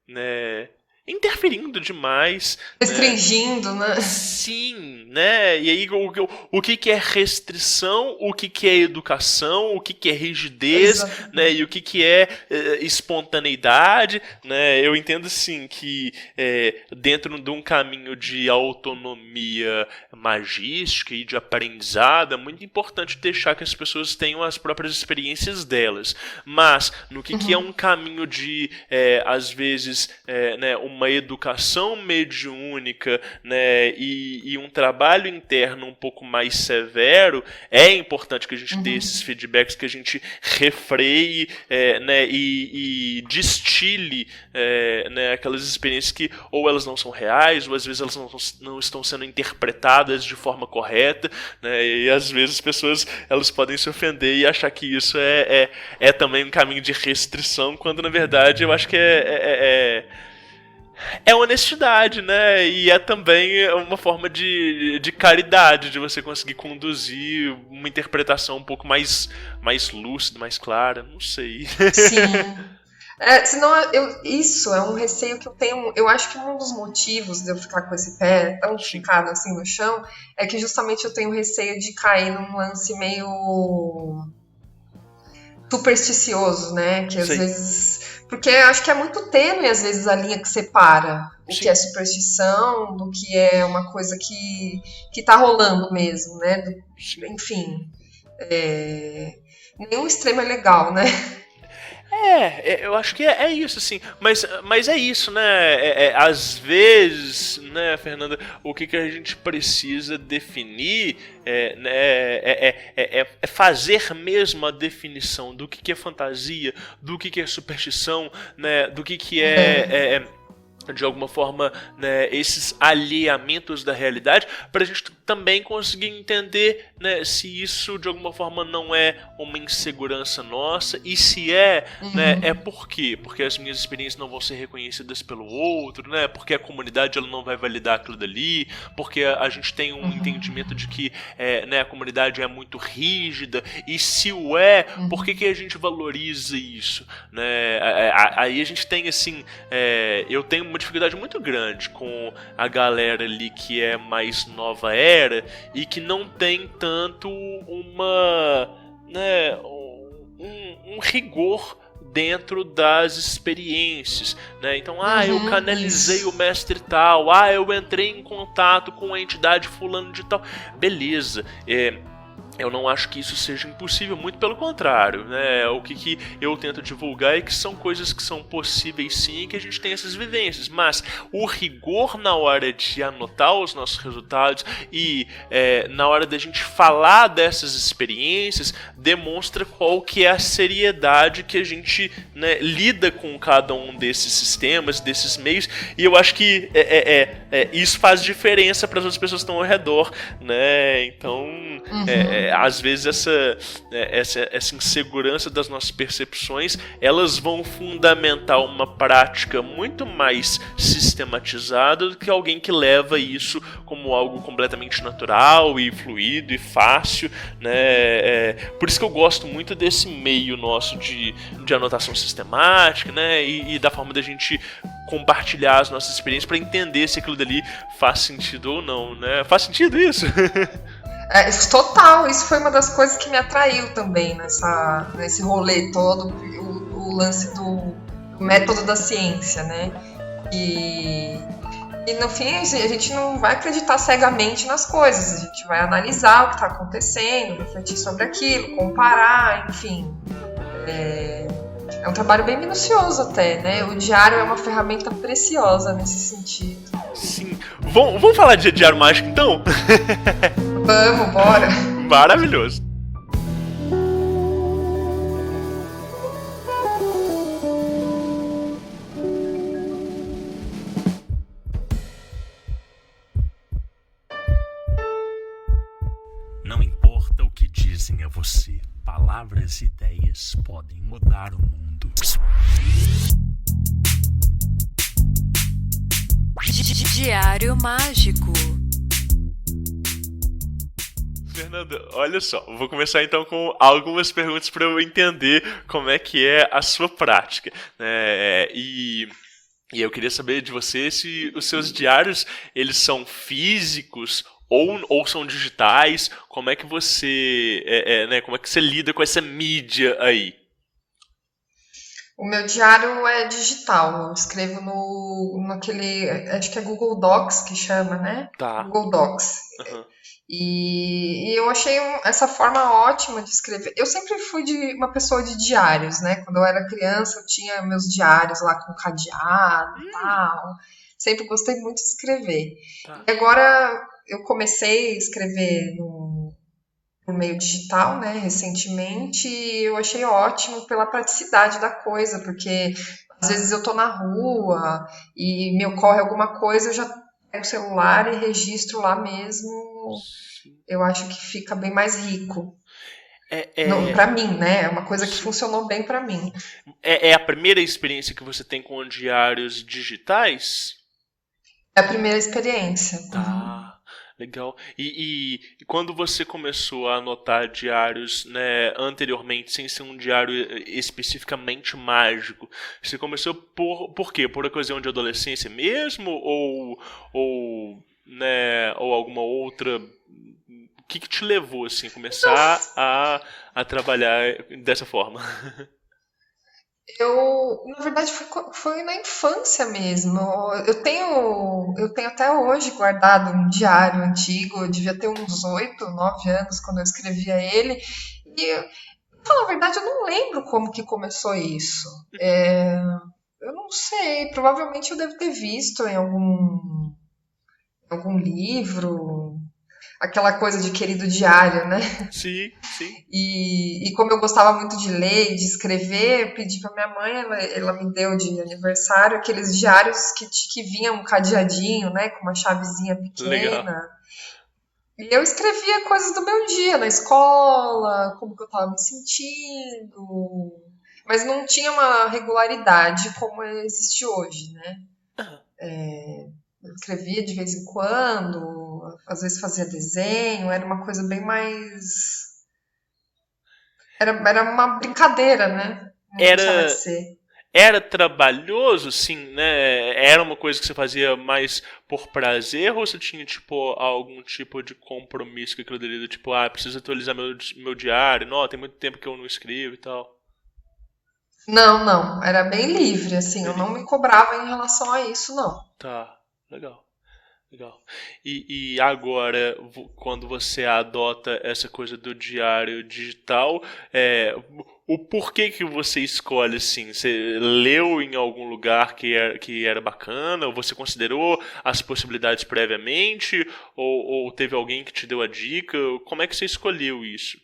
né, interferindo demais, restringindo, né? Sim, né? E aí o que é restrição, o que é educação, o que é rigidez, né? E o que é espontaneidade, né? Eu entendo sim que dentro de um caminho de autonomia magística e de aprendizado é muito importante deixar que as pessoas tenham as próprias experiências delas, mas no que é um caminho de às vezes, né, uma educação mediúnica, né, e um trabalho interno um pouco mais severo, é importante que a gente dê esses feedbacks, que a gente refreie, né, e destile, né, aquelas experiências que ou elas não são reais, ou às vezes elas não estão sendo interpretadas de forma correta, né, e às vezes as pessoas elas podem se ofender e achar que isso é também um caminho de restrição, quando na verdade eu acho que é honestidade, né? E é também uma forma de caridade, de você conseguir conduzir uma interpretação um pouco mais lúcida, mais clara, não sei. Sim. Senão isso é um receio que eu tenho. Eu acho que um dos motivos de eu ficar com esse pé tão fincado assim no chão é que justamente eu tenho receio de cair num lance meio supersticioso, né? Que às Sim. vezes. Porque eu acho que é muito tênue, às vezes, a linha que separa o Sim. que é superstição do que é uma coisa que tá rolando mesmo, né? Enfim. Nenhum extremo é legal, né? Eu acho que é isso, assim, mas é isso, né, às vezes, né, Fernanda, o que a gente precisa definir é fazer mesmo a definição do que é fantasia, do que é superstição, né, do que é de alguma forma, né, esses alheamentos da realidade, para a gente também conseguir entender, né, se isso de alguma forma não é uma insegurança nossa, e se né, é por quê? Porque as minhas experiências não vão ser reconhecidas pelo outro, né, porque a comunidade ela não vai validar aquilo dali, porque a gente tem um entendimento de que né, a comunidade é muito rígida, e se por que a gente valoriza isso? Né? Aí a gente tem assim, eu tenho uma dificuldade muito grande com a galera ali que é mais nova era e que não tem tanto né, um rigor dentro das experiências, né? Então, eu canalizei o mestre tal, eu entrei em contato com a entidade fulano de tal, beleza. Eu não acho que isso seja impossível, muito pelo contrário, né? O que eu tento divulgar é que são coisas que são possíveis sim, que a gente tem essas vivências, mas o rigor na hora de anotar os nossos resultados e na hora da gente falar dessas experiências demonstra qual que é a seriedade que a gente, né, lida com cada um desses sistemas, desses meios, e eu acho que isso faz diferença para as outras pessoas que estão ao redor, né? Então, às vezes essa insegurança das nossas percepções, elas vão fundamentar uma prática muito mais sistematizada do que alguém que leva isso como algo completamente natural e fluido e fácil, né? Por isso que eu gosto muito desse meio nosso de anotação sistemática, né? E da forma da gente compartilhar as nossas experiências para entender se aquilo dali faz sentido ou não, né? Faz sentido isso? Total, isso foi uma das coisas que me atraiu também nesse rolê todo, o lance do método da ciência, né? E no fim a gente não vai acreditar cegamente nas coisas, a gente vai analisar o que está acontecendo, refletir sobre aquilo, comparar, enfim. É um trabalho bem minucioso até, né? O diário é uma ferramenta preciosa nesse sentido. Sim. Vamos falar de diário mágico então? Vamos, bora! Maravilhoso! Não importa o que dizem a você, palavras e ideias podem mudar o mundo. Diário mágico. Fernanda, olha só, vou começar então com algumas perguntas para eu entender como é que é a sua prática, né? E eu queria saber de você se os seus diários, eles são físicos ou são digitais, como é que você, né, como é que você lida com essa mídia aí? O meu diário é digital, eu escrevo naquele, acho que é Google Docs que chama, né? Tá. Google Docs. Uhum. E eu achei essa forma ótima de escrever. Eu sempre fui uma pessoa de diários, né? Quando eu era criança, eu tinha meus diários lá com cadeado e tal. Sempre gostei muito de escrever. Tá. E agora eu comecei a escrever por meio digital, né, recentemente, e eu achei ótimo pela praticidade da coisa, porque às vezes eu tô na rua e me ocorre alguma coisa, eu já pego o celular e registro lá mesmo. Eu acho que fica bem mais rico. Pra mim, né? É uma coisa que funcionou bem pra mim. É a primeira experiência que você tem com diários digitais? É a primeira experiência. Tá. Legal. E quando você começou a anotar diários, né, anteriormente, sem ser um diário especificamente mágico, você começou por quê? Por ocasião de adolescência mesmo? Ou alguma outra. O que te levou, assim, a Não, começar a trabalhar dessa forma? na verdade, foi na infância mesmo. Eu tenho até hoje guardado um diário antigo, eu devia ter uns 8, 9 anos quando eu escrevia ele. E, pra falar a verdade, eu não lembro como que começou isso. Eu não sei, provavelmente eu devo ter visto em algum livro, aquela coisa de querido diário, né? Sim, sim. E como eu gostava muito de ler e de escrever, eu pedi para minha mãe, ela me deu de aniversário aqueles diários que vinham um cadeadinho, né, com uma chavezinha Legal. pequena. E eu escrevia coisas do meu dia na escola, como que eu estava me sentindo, mas não tinha uma regularidade como existe hoje, né? Eu escrevia de vez em quando, às vezes fazia desenho, era uma coisa bem mais. Era uma brincadeira, né? Não deixava de Era, ser. era trabalhoso, sim, né? Era uma coisa que você fazia mais por prazer ou você tinha, tipo, algum tipo de compromisso com aquilo dali, do tipo, preciso atualizar meu diário, não, tem muito tempo que eu não escrevo e tal. Não, não, era bem livre, assim, eu não Beleza. me cobrava em relação a isso, não. Tá, legal. Legal. E agora, quando você adota essa coisa do diário digital, o porquê que você escolhe assim? Você leu em algum lugar que era bacana? Ou você considerou as possibilidades previamente? Ou teve alguém que te deu a dica? Como é que você escolheu isso?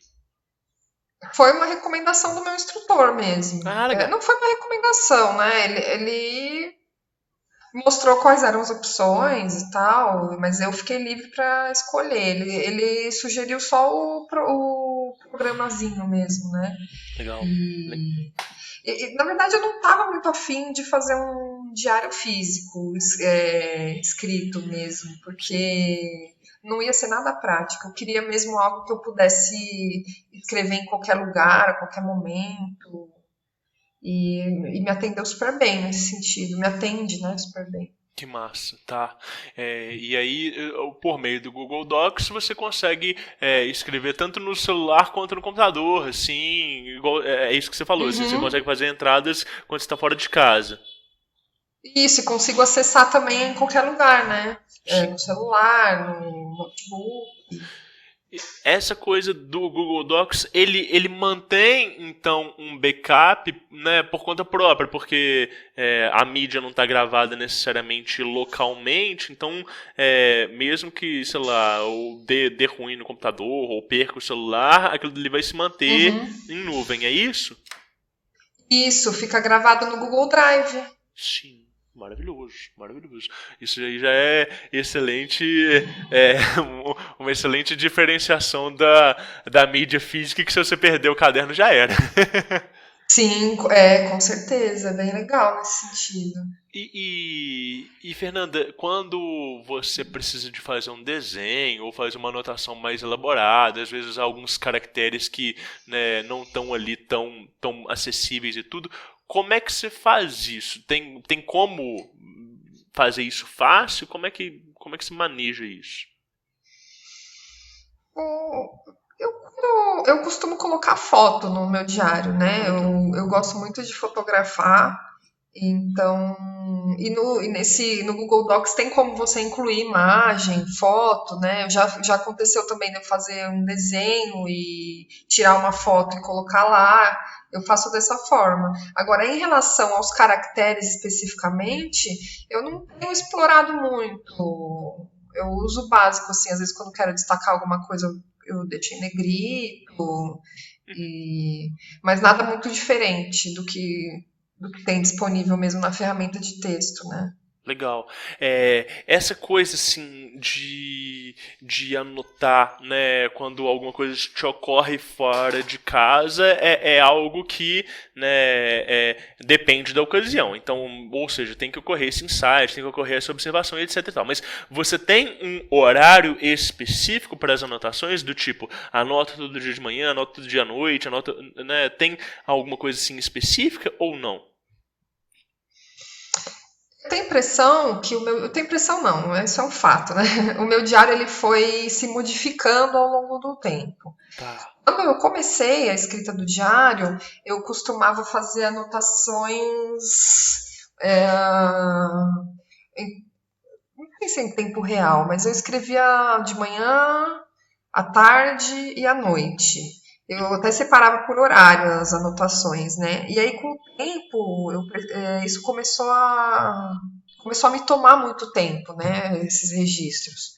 Foi uma recomendação do meu instrutor mesmo. Ah, legal. Não foi uma recomendação, né? Ele mostrou quais eram as opções e tal, mas eu fiquei livre para escolher. Ele sugeriu só o programazinho mesmo, né? Legal. E, na verdade, eu não estava muito afim de fazer um diário físico, escrito mesmo, Sim. porque não ia ser nada prático. Eu queria mesmo algo que eu pudesse escrever em qualquer lugar, a qualquer momento. E me atendeu super bem nesse sentido. Me atende, né, super bem. Que massa, tá? E aí, por meio do Google Docs, você consegue escrever tanto no celular quanto no computador, assim, é isso que você falou, assim, você Uhum. consegue fazer entradas quando você está fora de casa. Isso, e consigo acessar também em qualquer lugar, né? Sim. No celular, no notebook. Essa coisa do Google Docs, ele mantém então um backup, né, por conta própria, porque a mídia não está gravada necessariamente localmente, então mesmo que, sei lá, ou dê ruim no computador ou perca o celular, aquilo ali vai se manter Uhum. em nuvem, é isso? Isso, fica gravado no Google Drive. Sim, maravilhoso, maravilhoso. Isso aí já é excelente, é, uma excelente diferenciação da mídia física, que se você perder o caderno já era. Sim, com certeza, é bem legal nesse sentido. Fernanda, quando você precisa de fazer um desenho ou fazer uma anotação mais elaborada, às vezes alguns caracteres que, né, não estão ali tão acessíveis e tudo, como é que você faz isso? Tem como fazer isso fácil? Como é que se maneja isso? Eu costumo colocar foto no meu diário, né? Legal. Eu gosto muito de fotografar, então. No Google Docs tem como você incluir imagem, foto, né? Já aconteceu também de eu fazer um desenho e tirar uma foto e colocar lá. Eu faço dessa forma. Agora, em relação aos caracteres especificamente, eu não tenho explorado muito. Eu uso o básico, assim, às vezes quando quero destacar alguma coisa, eu deixo em negrito, e... mas nada muito diferente do que tem disponível mesmo na ferramenta de texto, né? Legal. Essa coisa assim de anotar, né, quando alguma coisa te ocorre fora de casa é algo que, né, depende da ocasião. Então, ou seja, tem que ocorrer esse insight, tem que ocorrer essa observação e etc e tal. Mas você tem um horário específico para as anotações do tipo, anota todo dia de manhã, anota todo dia à noite, anota, né, tem alguma coisa assim específica ou não? Eu tenho impressão que eu tenho impressão não, isso é um fato, né? O meu diário ele foi se modificando ao longo do tempo. Tá. Quando eu comecei a escrita do diário, eu costumava fazer anotações, é, não sei se é em tempo real, mas eu escrevia de manhã, à tarde e à noite. Eu até separava por horário as anotações, né? E aí, com o tempo, isso começou a me tomar muito tempo, né? Esses registros.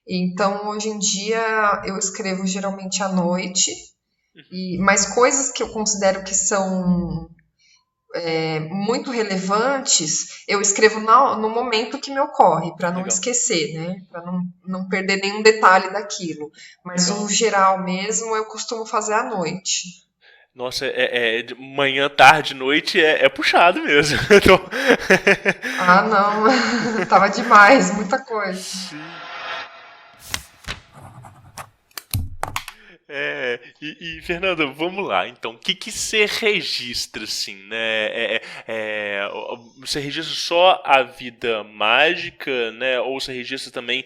Então, hoje em dia, eu escrevo geralmente à noite, mas coisas que eu considero que são muito relevantes, eu escrevo no momento que me ocorre, para não Legal. esquecer, né? Para não perder nenhum detalhe daquilo. Mas Legal. o geral mesmo eu costumo fazer à noite. Nossa, de manhã, tarde, noite é puxado mesmo. Então, Ah, não, tava demais, muita coisa. sim. Fernanda, vamos lá. Então, o que você registra, assim, né? Você registra só a vida mágica, né? Ou você registra também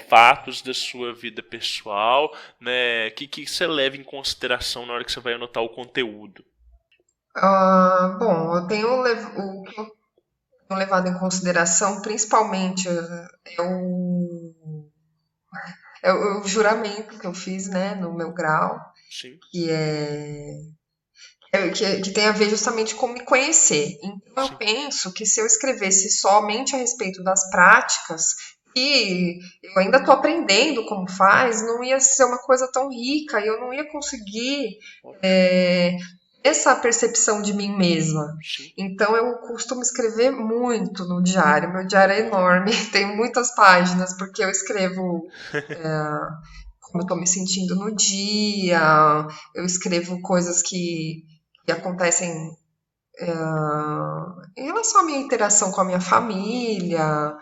fatos da sua vida pessoal, né? Que você leva em consideração na hora que você vai anotar o conteúdo? Bom, o que eu tenho levado em consideração, principalmente, é o juramento que eu fiz, né, no meu grau, Sim, que que tem a ver justamente com me conhecer. Então, eu sim. penso que se eu escrevesse somente a respeito das práticas, que eu ainda estou aprendendo como faz, não ia ser uma coisa tão rica e eu não ia conseguir é, essa percepção de mim mesma. Sim, Então, eu costumo escrever muito no diário. Meu diário é legal. enorme, tem muitas páginas, porque eu escrevo como eu estou me sentindo no dia, eu escrevo coisas que acontecem em relação à minha interação com a minha família,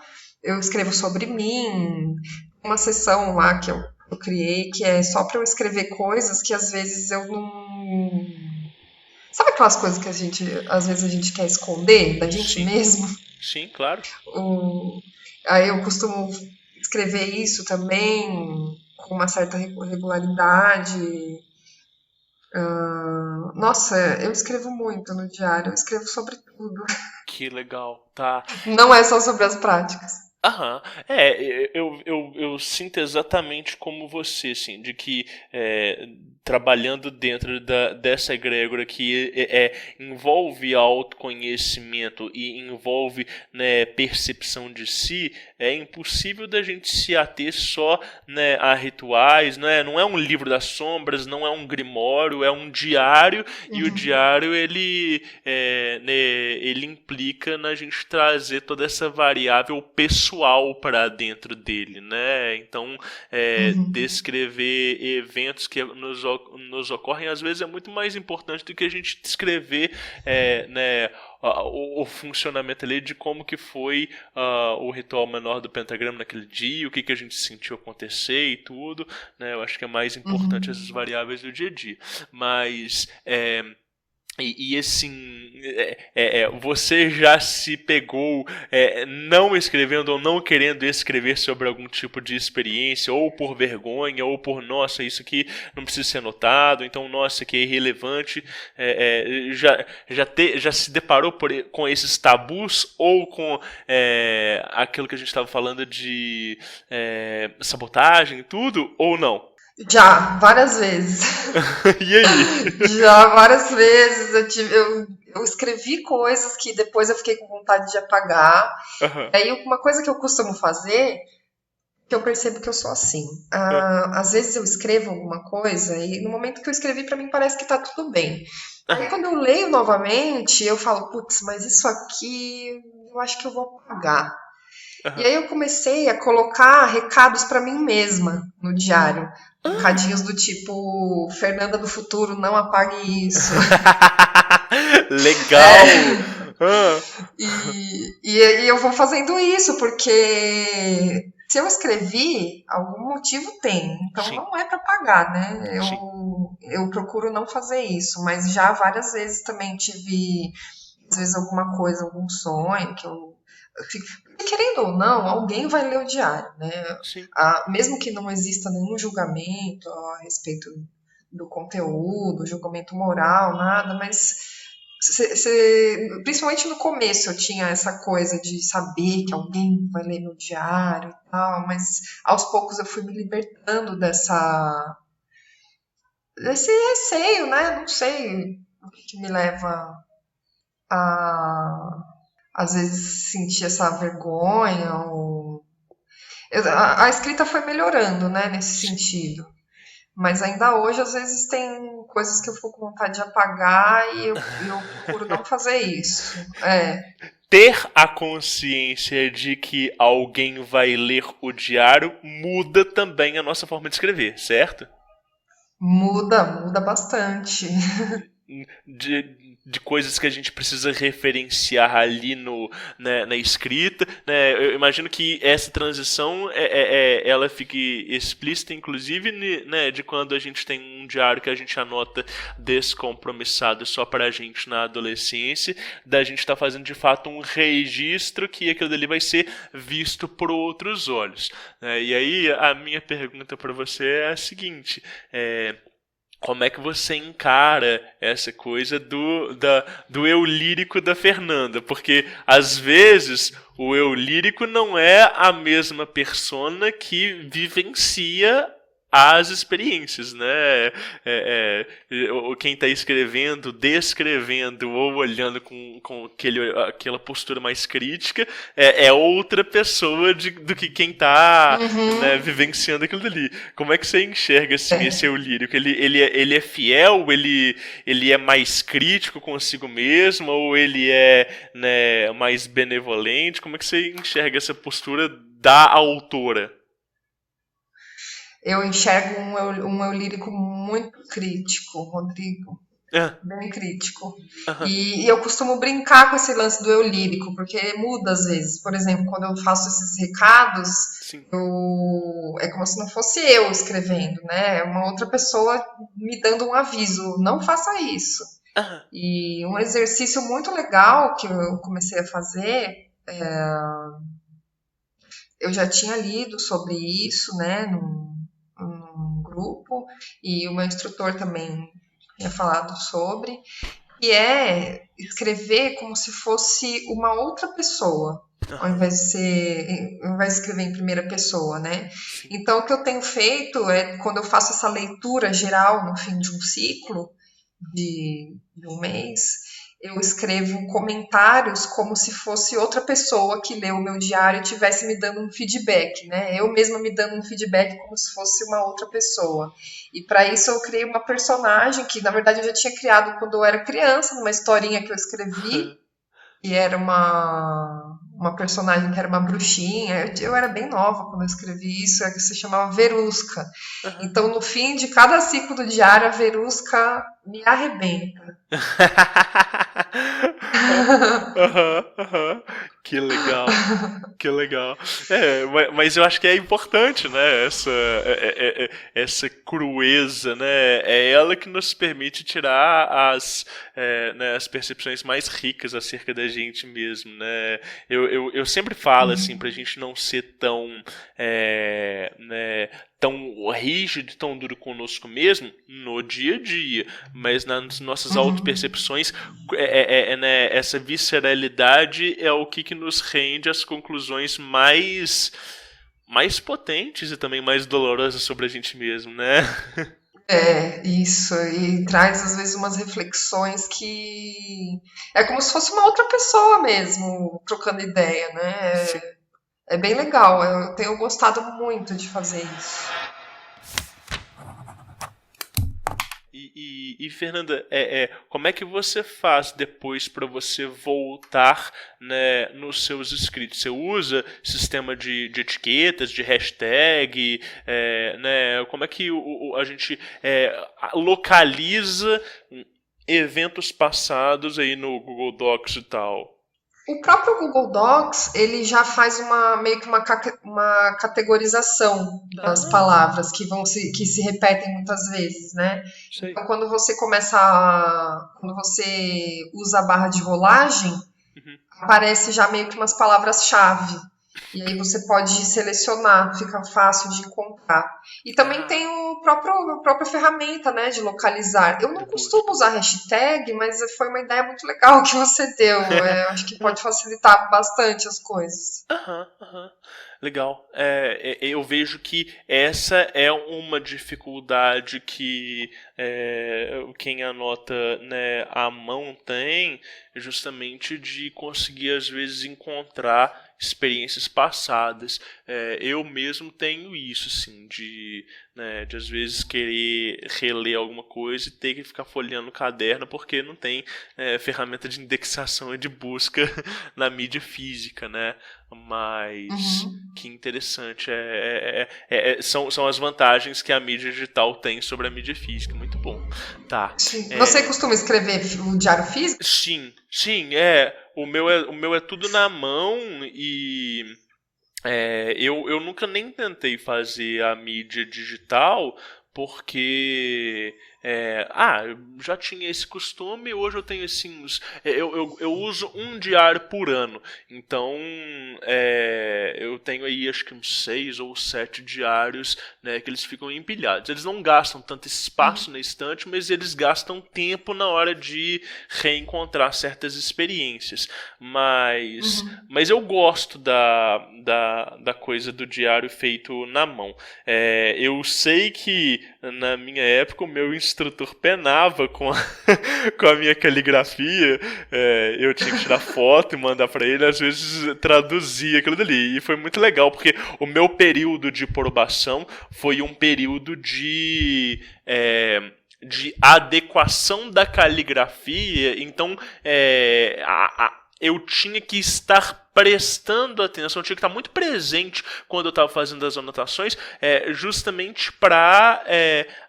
eu escrevo sobre mim. Tem uma seção lá que eu criei que é só para eu escrever coisas que às vezes eu não. Sabe aquelas coisas que às vezes a gente quer esconder da gente Sim, mesmo? sim, claro. O- Aí eu costumo escrever isso também com uma certa regularidade. Nossa, eu escrevo muito no diário, eu escrevo sobre tudo. Que legal, tá. Não é só sobre as práticas. Aham, eu sinto exatamente como você, assim, de que trabalhando dentro dessa egrégora que envolve autoconhecimento e envolve, né, percepção de si, é impossível da gente se ater só, né, a rituais, né, não é um livro das sombras, não é um grimório, é um diário, e o diário né, ele implica na gente trazer toda essa variável pessoal para dentro dele, né? Então, descrever eventos que nos ocorrem às vezes é muito mais importante do que a gente descrever, né, o funcionamento ali de como que foi o ritual menor do pentagrama naquele dia, o que a gente sentiu acontecer e tudo, né? Eu acho que é mais importante essas variáveis do dia a dia. Mas assim, você já se pegou não escrevendo ou não querendo escrever sobre algum tipo de experiência, ou por vergonha, ou por, nossa, isso aqui não precisa ser anotado, então, nossa, que é irrelevante. Já se deparou com esses tabus, ou com aquilo que a gente estava falando de sabotagem e tudo, ou não? Já, várias vezes. E aí? Já, várias vezes. Eu escrevi coisas que depois eu fiquei com vontade de apagar. Aham, Aí, uma coisa que eu costumo fazer, que eu percebo que eu sou assim. Às vezes eu escrevo alguma coisa e no momento que eu escrevi, pra mim parece que tá tudo bem. Aí aham, quando eu leio novamente, eu falo, putz, mas isso aqui eu acho que eu vou apagar. Aham. E aí eu comecei a colocar recados para mim mesma no diário. Recadinhos do tipo, Fernanda do futuro, não apague isso. Legal! Ah, E eu vou fazendo isso, porque se eu escrevi, algum motivo tem. Então sim, não é para pagar, né? sim. Eu procuro não fazer isso, mas já várias vezes também tive, às vezes, alguma coisa, algum sonho que eu fico. Porque, querendo ou não, alguém vai ler o diário, né? Sim. Mesmo que não exista nenhum julgamento a respeito do conteúdo, julgamento moral, nada, mas principalmente no começo eu tinha essa coisa de saber que alguém vai ler meu diário e tal, mas aos poucos eu fui me libertando desse receio, né? Não sei o que me leva a às vezes sentir essa vergonha ou a escrita foi melhorando, né, nesse sentido. Mas ainda hoje, às vezes, tem coisas que eu fico com vontade de apagar e eu procuro não fazer isso. Ter a consciência de que alguém vai ler o diário muda também a nossa forma de escrever, certo? Muda bastante. De coisas que a gente precisa referenciar ali no, né, na escrita, né? Eu imagino que essa transição ela fique explícita, inclusive, né, de quando a gente tem um diário que a gente anota descompromissado só pra gente na adolescência, da gente estar fazendo de fato um registro que aquilo dali vai ser visto por outros olhos, né? E aí a minha pergunta para você é a seguinte: como é que você encara essa coisa do eu lírico da Fernanda? Porque, às vezes, o eu lírico não é a mesma persona que vivencia as experiências, né? Quem está escrevendo, descrevendo ou olhando com aquela postura mais crítica é outra pessoa do que quem está, né, vivenciando aquilo dali. Como é que você enxerga assim, esse eu lírico? Ele é fiel? Ele é mais crítico consigo mesmo? Ou ele é, né, mais benevolente? Como é que você enxerga essa postura da autora? Eu enxergo um eu lírico muito crítico, Rodrigo. Ah, Bem crítico. aham, E eu costumo brincar com esse lance do eu lírico, porque muda às vezes. Por exemplo, quando eu faço esses recados, sim. é como se não fosse eu escrevendo, né? É uma outra pessoa me dando um aviso, não faça isso. Aham, E um exercício muito legal que eu comecei a fazer, eu já tinha lido sobre isso, né, num grupo, e o meu instrutor também tinha falado sobre, que é escrever como se fosse uma outra pessoa, ao aham, invés de escrever em primeira pessoa, né? sim. Então, o que eu tenho feito é, quando eu faço essa leitura geral no fim de um ciclo, de um mês, eu escrevo comentários como se fosse outra pessoa que leu o meu diário e estivesse me dando um feedback, né? Eu mesma me dando um feedback como se fosse uma outra pessoa. E para isso eu criei uma personagem que, na verdade, eu já tinha criado quando eu era criança, numa historinha que eu escrevi, que era uma personagem que era uma bruxinha. Eu era bem nova quando eu escrevi isso, que se chamava Verusca. Aham. Então, no fim de cada ciclo do diário, a Verusca me arrebenta. Aham, aham. Que legal. Que legal. Mas eu acho que é importante, né? Essa crueza, né? É ela que nos permite tirar né, as percepções mais ricas acerca da gente mesmo, né? Eu sempre falo, assim, pra gente não ser tão, né, tão rígido, tão duro conosco mesmo no dia a dia, mas nas nossas autopercepções, né, essa visceralidade é o que nos rende as conclusões mais potentes e também mais dolorosas sobre a gente mesmo, né? Isso, e traz às vezes umas reflexões que é como se fosse uma outra pessoa mesmo, trocando ideia, né? Sim. É bem legal, eu tenho gostado muito de fazer isso. E Fernanda, como é que você faz depois para você voltar, né, nos seus escritos? Você usa sistema de etiquetas, de hashtag, né? Como é que a gente localiza eventos passados aí no Google Docs e tal? O próprio Google Docs, ele já faz meio que uma categorização das palavras que se repetem muitas vezes, né? Sei. Então, quando você usa a barra de rolagem, aparece já meio que umas palavras-chave. E aí você pode selecionar, fica fácil de encontrar. E também tem a própria ferramenta, né, de localizar. Eu não costumo usar hashtag, mas foi uma ideia muito legal que você deu. Acho que pode facilitar bastante as coisas. Legal. Eu vejo que essa é uma dificuldade que quem anota, né, à mão tem, justamente de conseguir às vezes encontrar experiências passadas. Eu mesmo tenho isso, assim, de às vezes querer reler alguma coisa e ter que ficar folheando o caderno porque não tem ferramenta de indexação e de busca na mídia física, né? Mas que interessante. São as vantagens que a mídia digital tem sobre a mídia física. Muito bom. Tá. Você costuma escrever o diário físico? Sim. O meu é tudo na mão e eu nunca nem tentei fazer a mídia digital porque eu já tinha esse costume. Hoje eu tenho assim eu uso um diário por ano, então eu tenho aí acho que uns 6 ou 7 diários, né, que eles ficam empilhados. Eles não gastam tanto espaço na estante, mas eles gastam tempo na hora de reencontrar certas experiências. Mas eu gosto da coisa do diário feito na mão. Eu sei que na minha época o meu instrutor penava com a minha caligrafia. Eu tinha que tirar foto e mandar para ele, às vezes traduzia aquilo dali. E foi muito legal, porque o meu período de probação foi um período de adequação da caligrafia. Então eu tinha que estar prestando atenção, eu tinha que estar muito presente quando eu estava fazendo as anotações, justamente para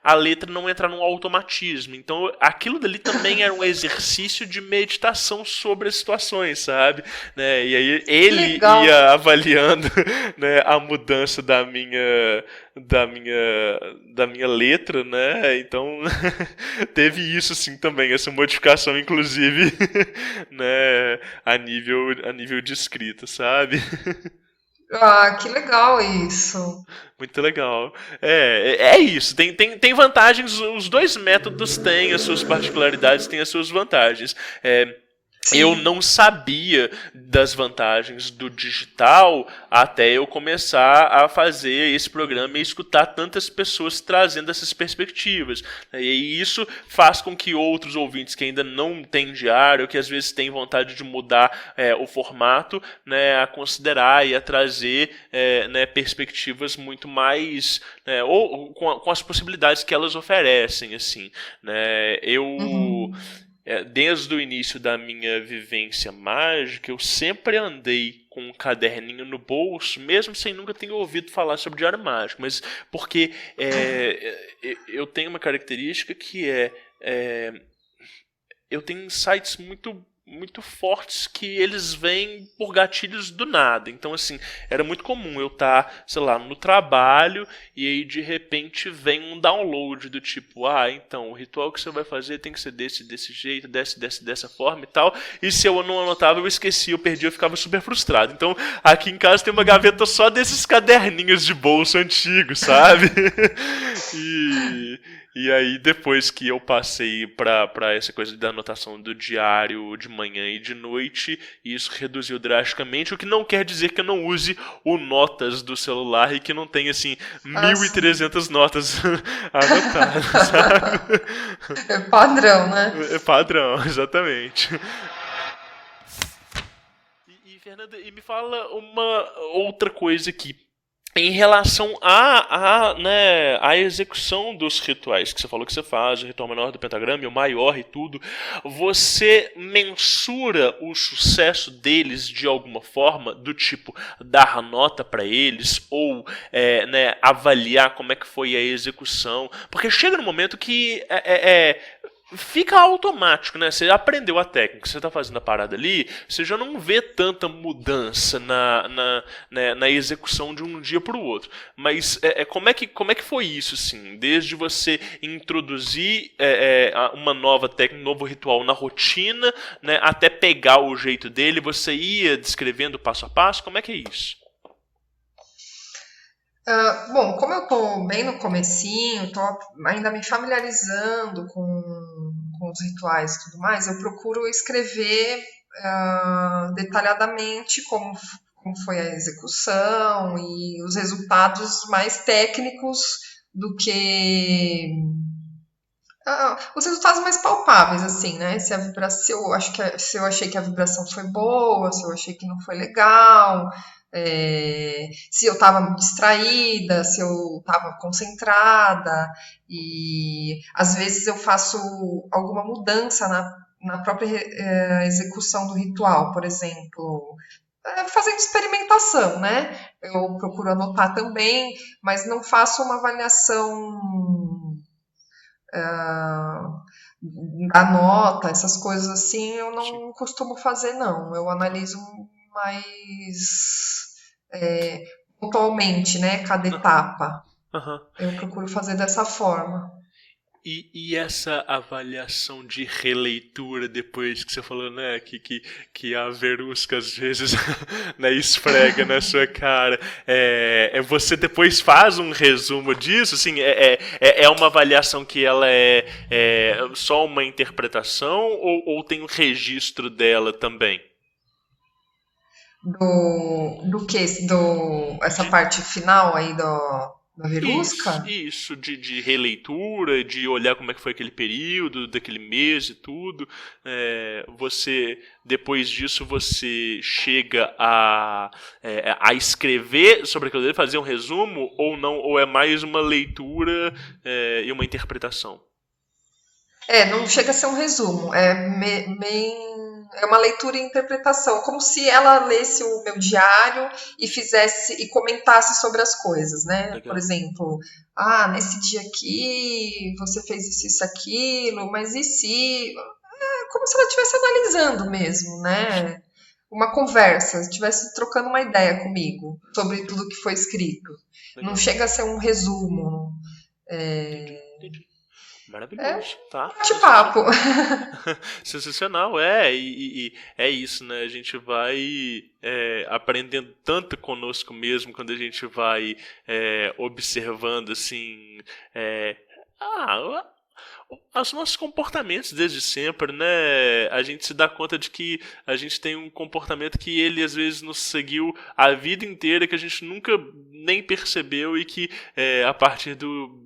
a letra não entrar num automatismo. Então aquilo dali também era um exercício de meditação sobre as situações, sabe? Né? E aí ele ia avaliando, né, a mudança da minha letra, né? Então teve isso sim também, essa modificação, inclusive, né, a nível de escrita, sabe? Que legal isso. Muito legal. É isso. Tem vantagens, os dois métodos têm as suas particularidades, têm as suas vantagens. Eu não sabia das vantagens do digital até eu começar a fazer esse programa e escutar tantas pessoas trazendo essas perspectivas. E isso faz com que outros ouvintes que ainda não têm diário, que às vezes têm vontade de mudar o formato, né, a considerar e a trazer né, perspectivas muito mais, né, ou com as possibilidades que elas oferecem, assim, né? Desde o início da minha vivência mágica, eu sempre andei com um caderninho no bolso, mesmo sem nunca ter ouvido falar sobre diário mágico, mas porque eu tenho uma característica que eu tenho insights muito fortes que eles vêm por gatilhos do nada. Então, assim, era muito comum eu estar, sei lá, no trabalho e aí de repente vem um download do tipo, então o ritual que você vai fazer tem que ser desse jeito, dessa forma e tal. E se eu não anotava, eu esquecia, eu perdia, eu ficava super frustrado. Então, aqui em casa tem uma gaveta só desses caderninhos de bolso antigos, sabe? E aí, depois que eu passei para essa coisa da anotação do diário de manhã e de noite, isso reduziu drasticamente, o que não quer dizer que eu não use o Notas do celular e que não tenha, assim, 1.300 notas anotadas, sabe? É padrão, né? É padrão, exatamente. E Fernanda, me fala uma outra coisa aqui. em relação à execução dos rituais que você falou que você faz, o ritual menor do pentagrama e o maior e tudo, você mensura o sucesso deles de alguma forma, do tipo dar nota para eles ou avaliar como é que foi a execução? Porque chega no momento que fica automático, né? Você aprendeu a técnica, você tá fazendo a parada ali, você já não vê tanta mudança na execução de um dia para o outro. Mas como é que foi isso, assim? Desde você introduzir uma nova técnica, um novo ritual na rotina, né, até pegar o jeito dele, você ia descrevendo passo a passo? Como é que é isso? Bom, como eu tô bem no comecinho, tô ainda me familiarizando com os rituais e tudo mais, eu procuro escrever detalhadamente como foi a execução e os resultados mais técnicos do que os resultados mais palpáveis, assim, né? Se a vibração, se eu achei que a vibração foi boa, se eu achei que não foi legal, se eu estava distraída, se eu estava concentrada, e às vezes eu faço alguma mudança na própria execução do ritual, por exemplo, fazendo experimentação, né? Eu procuro anotar também, mas não faço uma avaliação da nota, essas coisas assim, eu não costumo fazer, não. Eu analiso mais pontualmente, né, cada etapa. Aham. Eu procuro fazer dessa forma. E essa avaliação de releitura depois que você falou, né, que a Verusca às vezes né, esfrega na sua cara, você depois faz um resumo disso, assim, é uma avaliação que ela é só uma interpretação ou tem um registro dela também? Do que? Essa parte final aí da Verusca? Isso de releitura, de olhar como é que foi aquele período, daquele mês e tudo. Depois disso, você chega a escrever sobre aquilo dele, fazer um resumo, ou não, ou é mais uma leitura e uma interpretação? Não chega a ser um resumo, é uma leitura e interpretação, como se ela lesse o meu diário e fizesse e comentasse sobre as coisas, né? Legal. Por exemplo, nesse dia aqui você fez isso, aquilo, mas e se? Como se ela estivesse analisando mesmo, né? Uma conversa, estivesse trocando uma ideia comigo sobre tudo que foi escrito. Legal. Não chega a ser um resumo. Entendi. Maravilhoso, tá? Bate-papo. Sensacional, e é isso, né? A gente vai aprendendo tanto conosco mesmo quando a gente vai observando, assim, os nossos comportamentos desde sempre, né? A gente se dá conta de que a gente tem um comportamento que ele às vezes nos seguiu a vida inteira, que a gente nunca nem percebeu e que a partir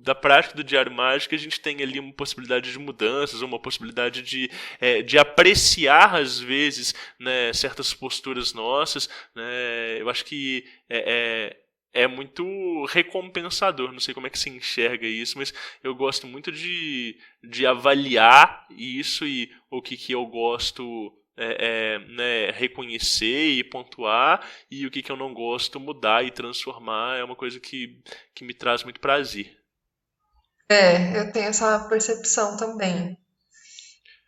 da prática do Diário Mágico a gente tem ali uma possibilidade de mudanças, uma possibilidade de apreciar às vezes, né, certas posturas nossas, né? Eu acho que é muito recompensador, não sei como é que se enxerga isso, mas eu gosto muito de avaliar isso e o que eu gosto né, reconhecer e pontuar, e o que eu não gosto mudar e transformar, é uma coisa que me traz muito prazer. Eu tenho essa percepção também.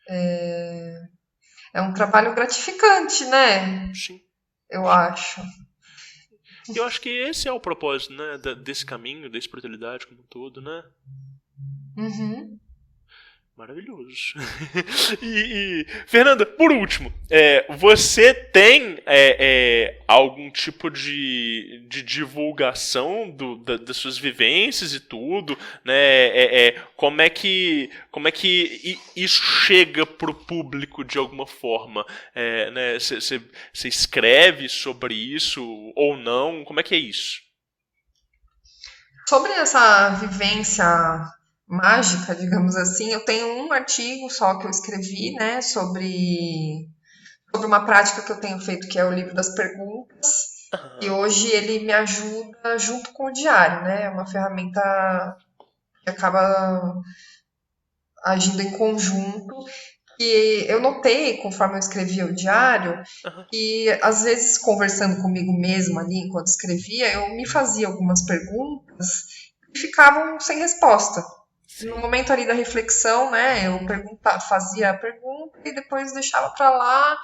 É um trabalho gratificante, né? Sim. Eu acho. Eu acho que esse é o propósito, né, desse caminho, da espiritualidade como um todo, né? Uhum. Maravilhoso. Fernanda, por último, você tem algum tipo de divulgação das suas vivências e tudo, né? Como é que isso chega pro público de alguma forma? Né? Você escreve sobre isso ou não? Como é que é isso? Sobre essa vivência mágica, digamos assim, eu tenho um artigo só que eu escrevi, né, sobre uma prática que eu tenho feito, que é o livro das perguntas, E Aham. hoje ele me ajuda junto com o diário, né? É uma ferramenta que acaba agindo em conjunto. E eu notei, conforme eu escrevia o diário, Aham. que às vezes conversando comigo mesma ali enquanto escrevia, eu me fazia algumas perguntas e ficavam sem resposta. No Sim. momento ali da reflexão, né, eu fazia a pergunta e depois deixava para lá.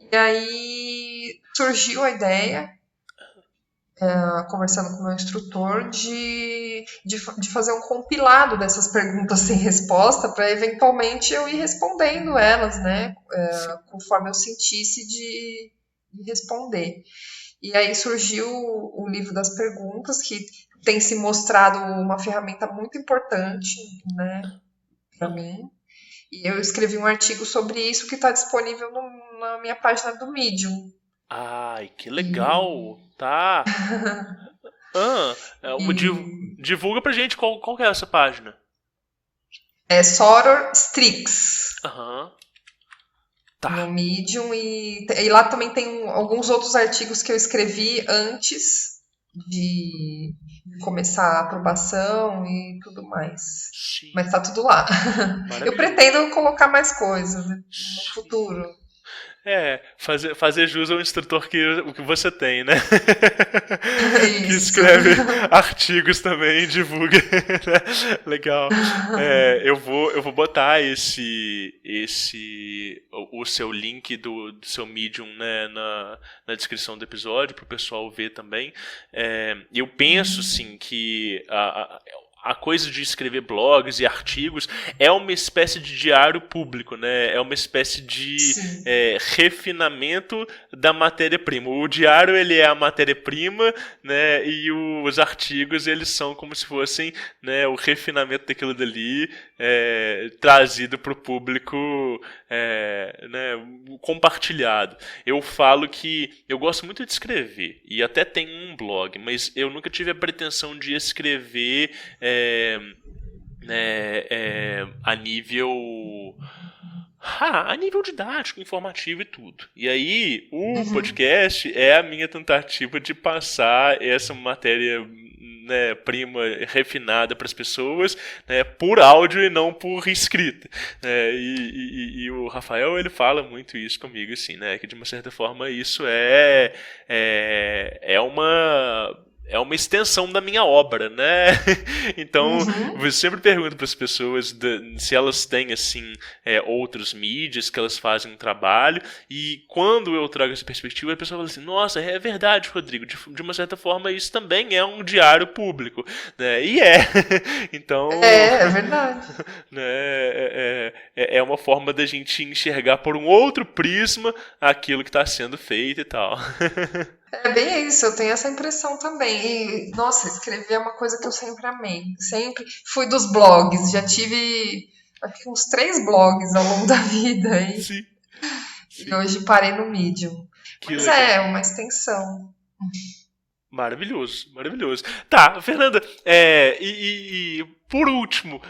E aí surgiu a ideia, conversando com o meu instrutor, de fazer um compilado dessas perguntas sem resposta para eventualmente eu ir respondendo elas, né, Sim. conforme eu sentisse de responder. E aí surgiu o livro das perguntas, que tem se mostrado uma ferramenta muito importante, né, para Aham. mim. E eu escrevi um artigo sobre isso que está disponível na minha página do Medium. Ai, que E, legal. Tá. e Divulga pra gente qual que é essa página. é Soror Strix Aham. no Tá. Medium. E lá também tem alguns outros artigos que eu escrevi antes de começar a aprovação e tudo mais. Mas Sim. tá tudo lá. Eu Maravilhoso. pretendo colocar mais coisas no Sim. futuro. Fazer jus ao instrutor o que você tem, né? Que Isso. escreve artigos também e divulga. Né? Legal. Eu vou botar o seu link do seu Medium, né, na descrição do episódio para o pessoal ver também. Eu penso, sim, que a coisa de escrever blogs e artigos é uma espécie de diário público, né? É uma espécie de Sim. refinamento da matéria-prima. O diário ele é a matéria-prima, né? E os artigos eles são como se fossem, né, o refinamento daquilo dali trazido para o público, né, compartilhado. Eu falo que eu gosto muito de escrever e até tenho um blog, mas eu nunca tive a pretensão de escrever a nível didático, informativo e tudo. E aí, o Uhum. podcast é a minha tentativa de passar essa matéria, né, prima refinada para as pessoas, né, por áudio e não por escrita. E o Rafael ele fala muito isso comigo, assim, né, que de uma certa forma isso é uma extensão da minha obra, né? Então, eu Uhum. sempre pergunto para as pessoas se elas têm, assim, outros mídias que elas fazem um trabalho, e quando eu trago essa perspectiva, a pessoa fala assim, nossa, é verdade, Rodrigo, de uma certa forma isso também é um diário público, né? E então, É verdade. né, é uma forma da gente enxergar por um outro prisma aquilo que está sendo feito e tal. É bem isso, eu tenho essa impressão também. E, nossa, escrever é uma coisa que eu sempre amei. Sempre fui dos blogs, já tive acho que uns 3 blogs ao longo da vida Sim, e sim, hoje parei no Medium. que Mas legal. é uma extensão. Maravilhoso, maravilhoso. Tá, Fernanda, e por último,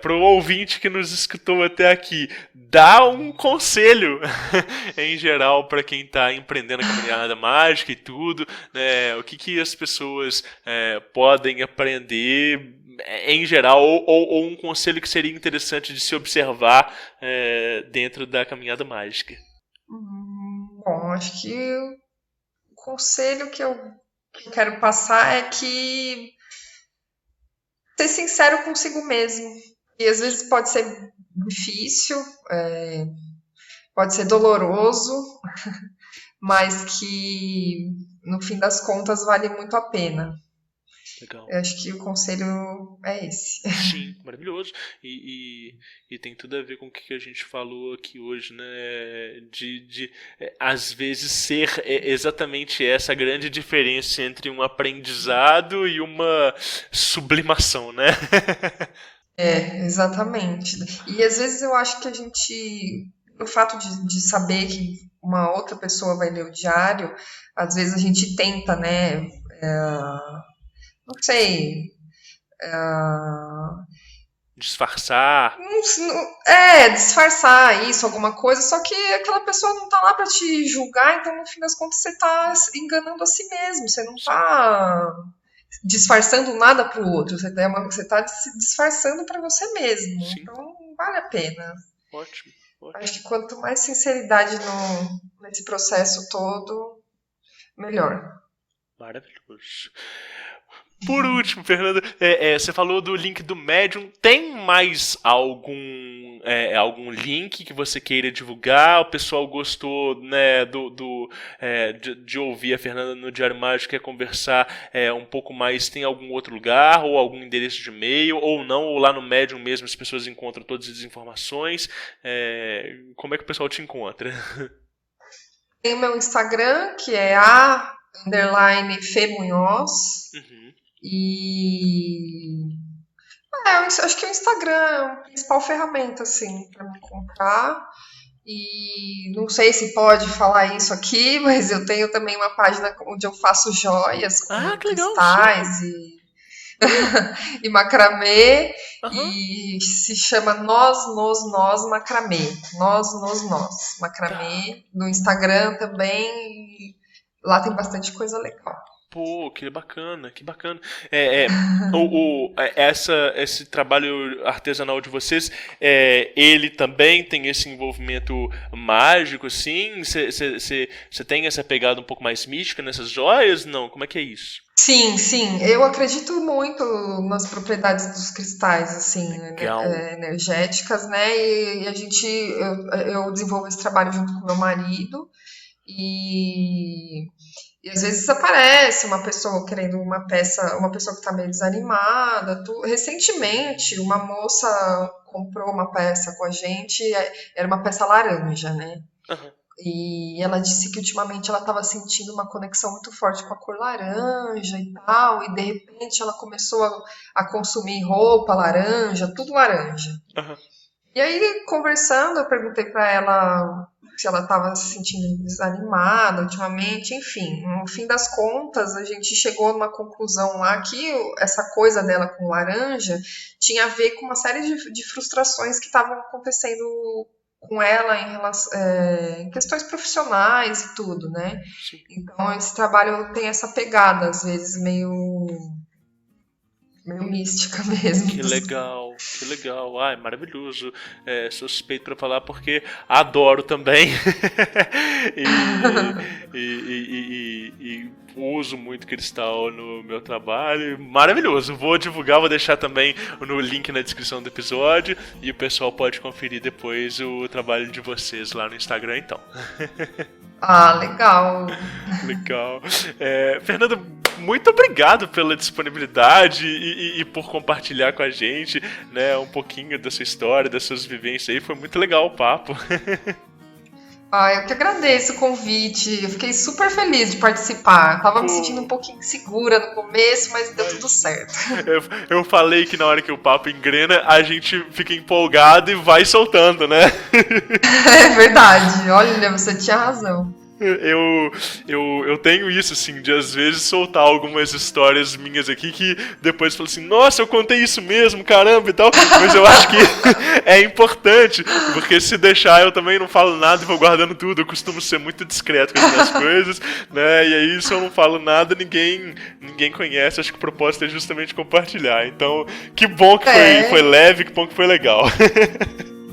para o ouvinte que nos escutou até aqui, dá um conselho em geral para quem está empreendendo a caminhada mágica e tudo, né? O que as pessoas podem aprender em geral, ou um conselho que seria interessante de se observar dentro da caminhada mágica. Bom, acho que o conselho que eu quero passar é que ser sincero consigo mesmo. E às vezes pode ser difícil, pode ser doloroso, mas que no fim das contas vale muito a pena. Legal. Eu acho que o conselho é esse. Sim, maravilhoso. E tem tudo a ver com o que a gente falou aqui hoje, né? Às vezes ser exatamente essa grande diferença entre um aprendizado e uma sublimação, né? É, exatamente. E às vezes eu acho que a gente, o fato de saber que uma outra pessoa vai ler o diário, às vezes a gente tenta, né? Não Sim. sei, disfarçar. Disfarçar isso, alguma coisa, só que aquela pessoa não tá lá pra te julgar, então no fim das contas você tá enganando a si mesmo, você não Sim, tá disfarçando nada pro outro, você tá se disfarçando pra você mesmo, sim, então vale a pena. ótimo, Acho ótimo. que quanto mais sinceridade nesse processo todo, melhor. Maravilhoso. Por último, Fernanda, você falou do link do Medium. Tem mais algum link que você queira divulgar? O pessoal gostou, né, de ouvir a Fernanda no Diário Mágico, quer conversar um pouco mais? Tem algum outro lugar ou algum endereço de e-mail ou não? Ou lá no Medium mesmo as pessoas encontram todas as informações? Como é que o pessoal te encontra? Tem o meu Instagram, que é a_Femunhoz. Uhum. E eu acho que o Instagram é a principal ferramenta, assim, para me encontrar. E não sei se pode falar isso aqui, mas eu tenho também uma página onde eu faço joias Ah, com que legal, sim. cristais e macramê. Aham. E se chama Nós Macramê. Nós Tá. Macramê. No Instagram também. Lá tem bastante coisa legal. Pô, que bacana, que bacana. Esse trabalho artesanal de vocês, ele também tem esse envolvimento mágico, assim? Você tem essa pegada um pouco mais mística nessas joias? Não, como é que é isso? Sim, sim, eu acredito muito nas propriedades dos cristais, assim, Legal. energéticas, né? E eu desenvolvo esse trabalho junto com meu marido e, e às vezes aparece uma pessoa querendo uma pessoa que está meio desanimada. Recentemente, uma moça comprou uma peça com a gente, era uma peça laranja, né? Aham, E ela disse que ultimamente ela estava sentindo uma conexão muito forte com a cor laranja e tal, e de repente ela começou a consumir roupa laranja, tudo laranja. aham. E aí, conversando, eu perguntei para ela se ela estava se sentindo desanimada ultimamente, enfim. No fim das contas, a gente chegou numa conclusão lá que essa coisa dela com laranja tinha a ver com uma série de frustrações que estavam acontecendo com ela em questões profissionais e tudo, né? Sim. Então, esse trabalho tem essa pegada, às vezes, meio mística mesmo. Que legal, que legal. Ai, maravilhoso. Sou suspeito pra falar porque adoro também. E uso muito cristal no meu trabalho. Maravilhoso. Vou divulgar, vou deixar também no link na descrição do episódio. E o pessoal pode conferir depois o trabalho de vocês lá no Instagram, então. Ah, legal. Legal. Fernanda, muito obrigado pela disponibilidade e por compartilhar com a gente, né, um pouquinho da sua história, das suas vivências aí. Foi muito legal o papo. Ah, eu que agradeço o convite. Eu fiquei super feliz de participar. Tava me sentindo um Pô, pouquinho insegura no começo, mas deu tudo mas certo. eu falei que na hora que o papo engrena, a gente fica empolgado e vai soltando, né? É verdade. Olha, você tinha razão. Eu tenho isso, assim, de às vezes soltar algumas histórias minhas aqui que depois eu falo assim, nossa, eu contei isso mesmo, caramba e tal. Mas eu acho que é importante, porque se deixar eu também não falo nada e vou guardando tudo. Eu costumo ser muito discreto com as minhas coisas, né? E aí, se eu não falo nada, ninguém conhece. Acho que o propósito é justamente compartilhar. Então, que bom que foi É. leve, que bom que foi legal.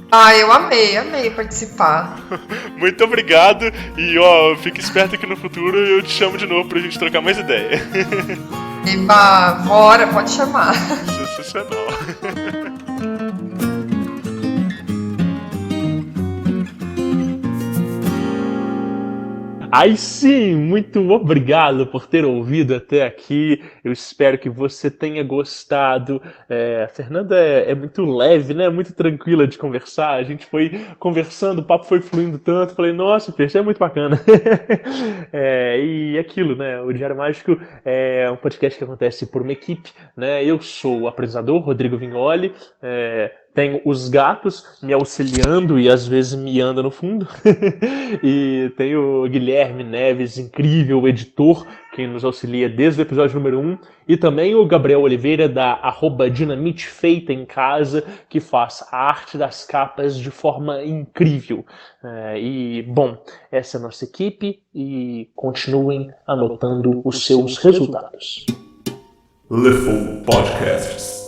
Ah, eu amei participar. Muito obrigado e ó, fique esperto que no futuro eu te chamo de novo pra gente trocar mais ideia. Eba, bora, pode chamar. Sensacional. Aí sim, muito obrigado por ter ouvido até aqui. Eu espero que você tenha gostado. A Fernanda é muito leve, né? Muito tranquila de conversar. A gente foi conversando, o papo foi fluindo tanto. Falei, nossa, Peixe, é muito bacana. E aquilo, né? O Diário Mágico é um podcast que acontece por uma equipe, né? Eu sou o apresentador, Rodrigo Vignoli. Tenho os gatos me auxiliando e às vezes miando no fundo. E tenho o Guilherme Neves, incrível editor, que nos auxilia desde o episódio número 1. E também o Gabriel Oliveira, da @Dinamite Feita em Casa, que faz a arte das capas de forma incrível. E, bom, essa é a nossa equipe e continuem anotando os seus resultados. Leful Podcasts.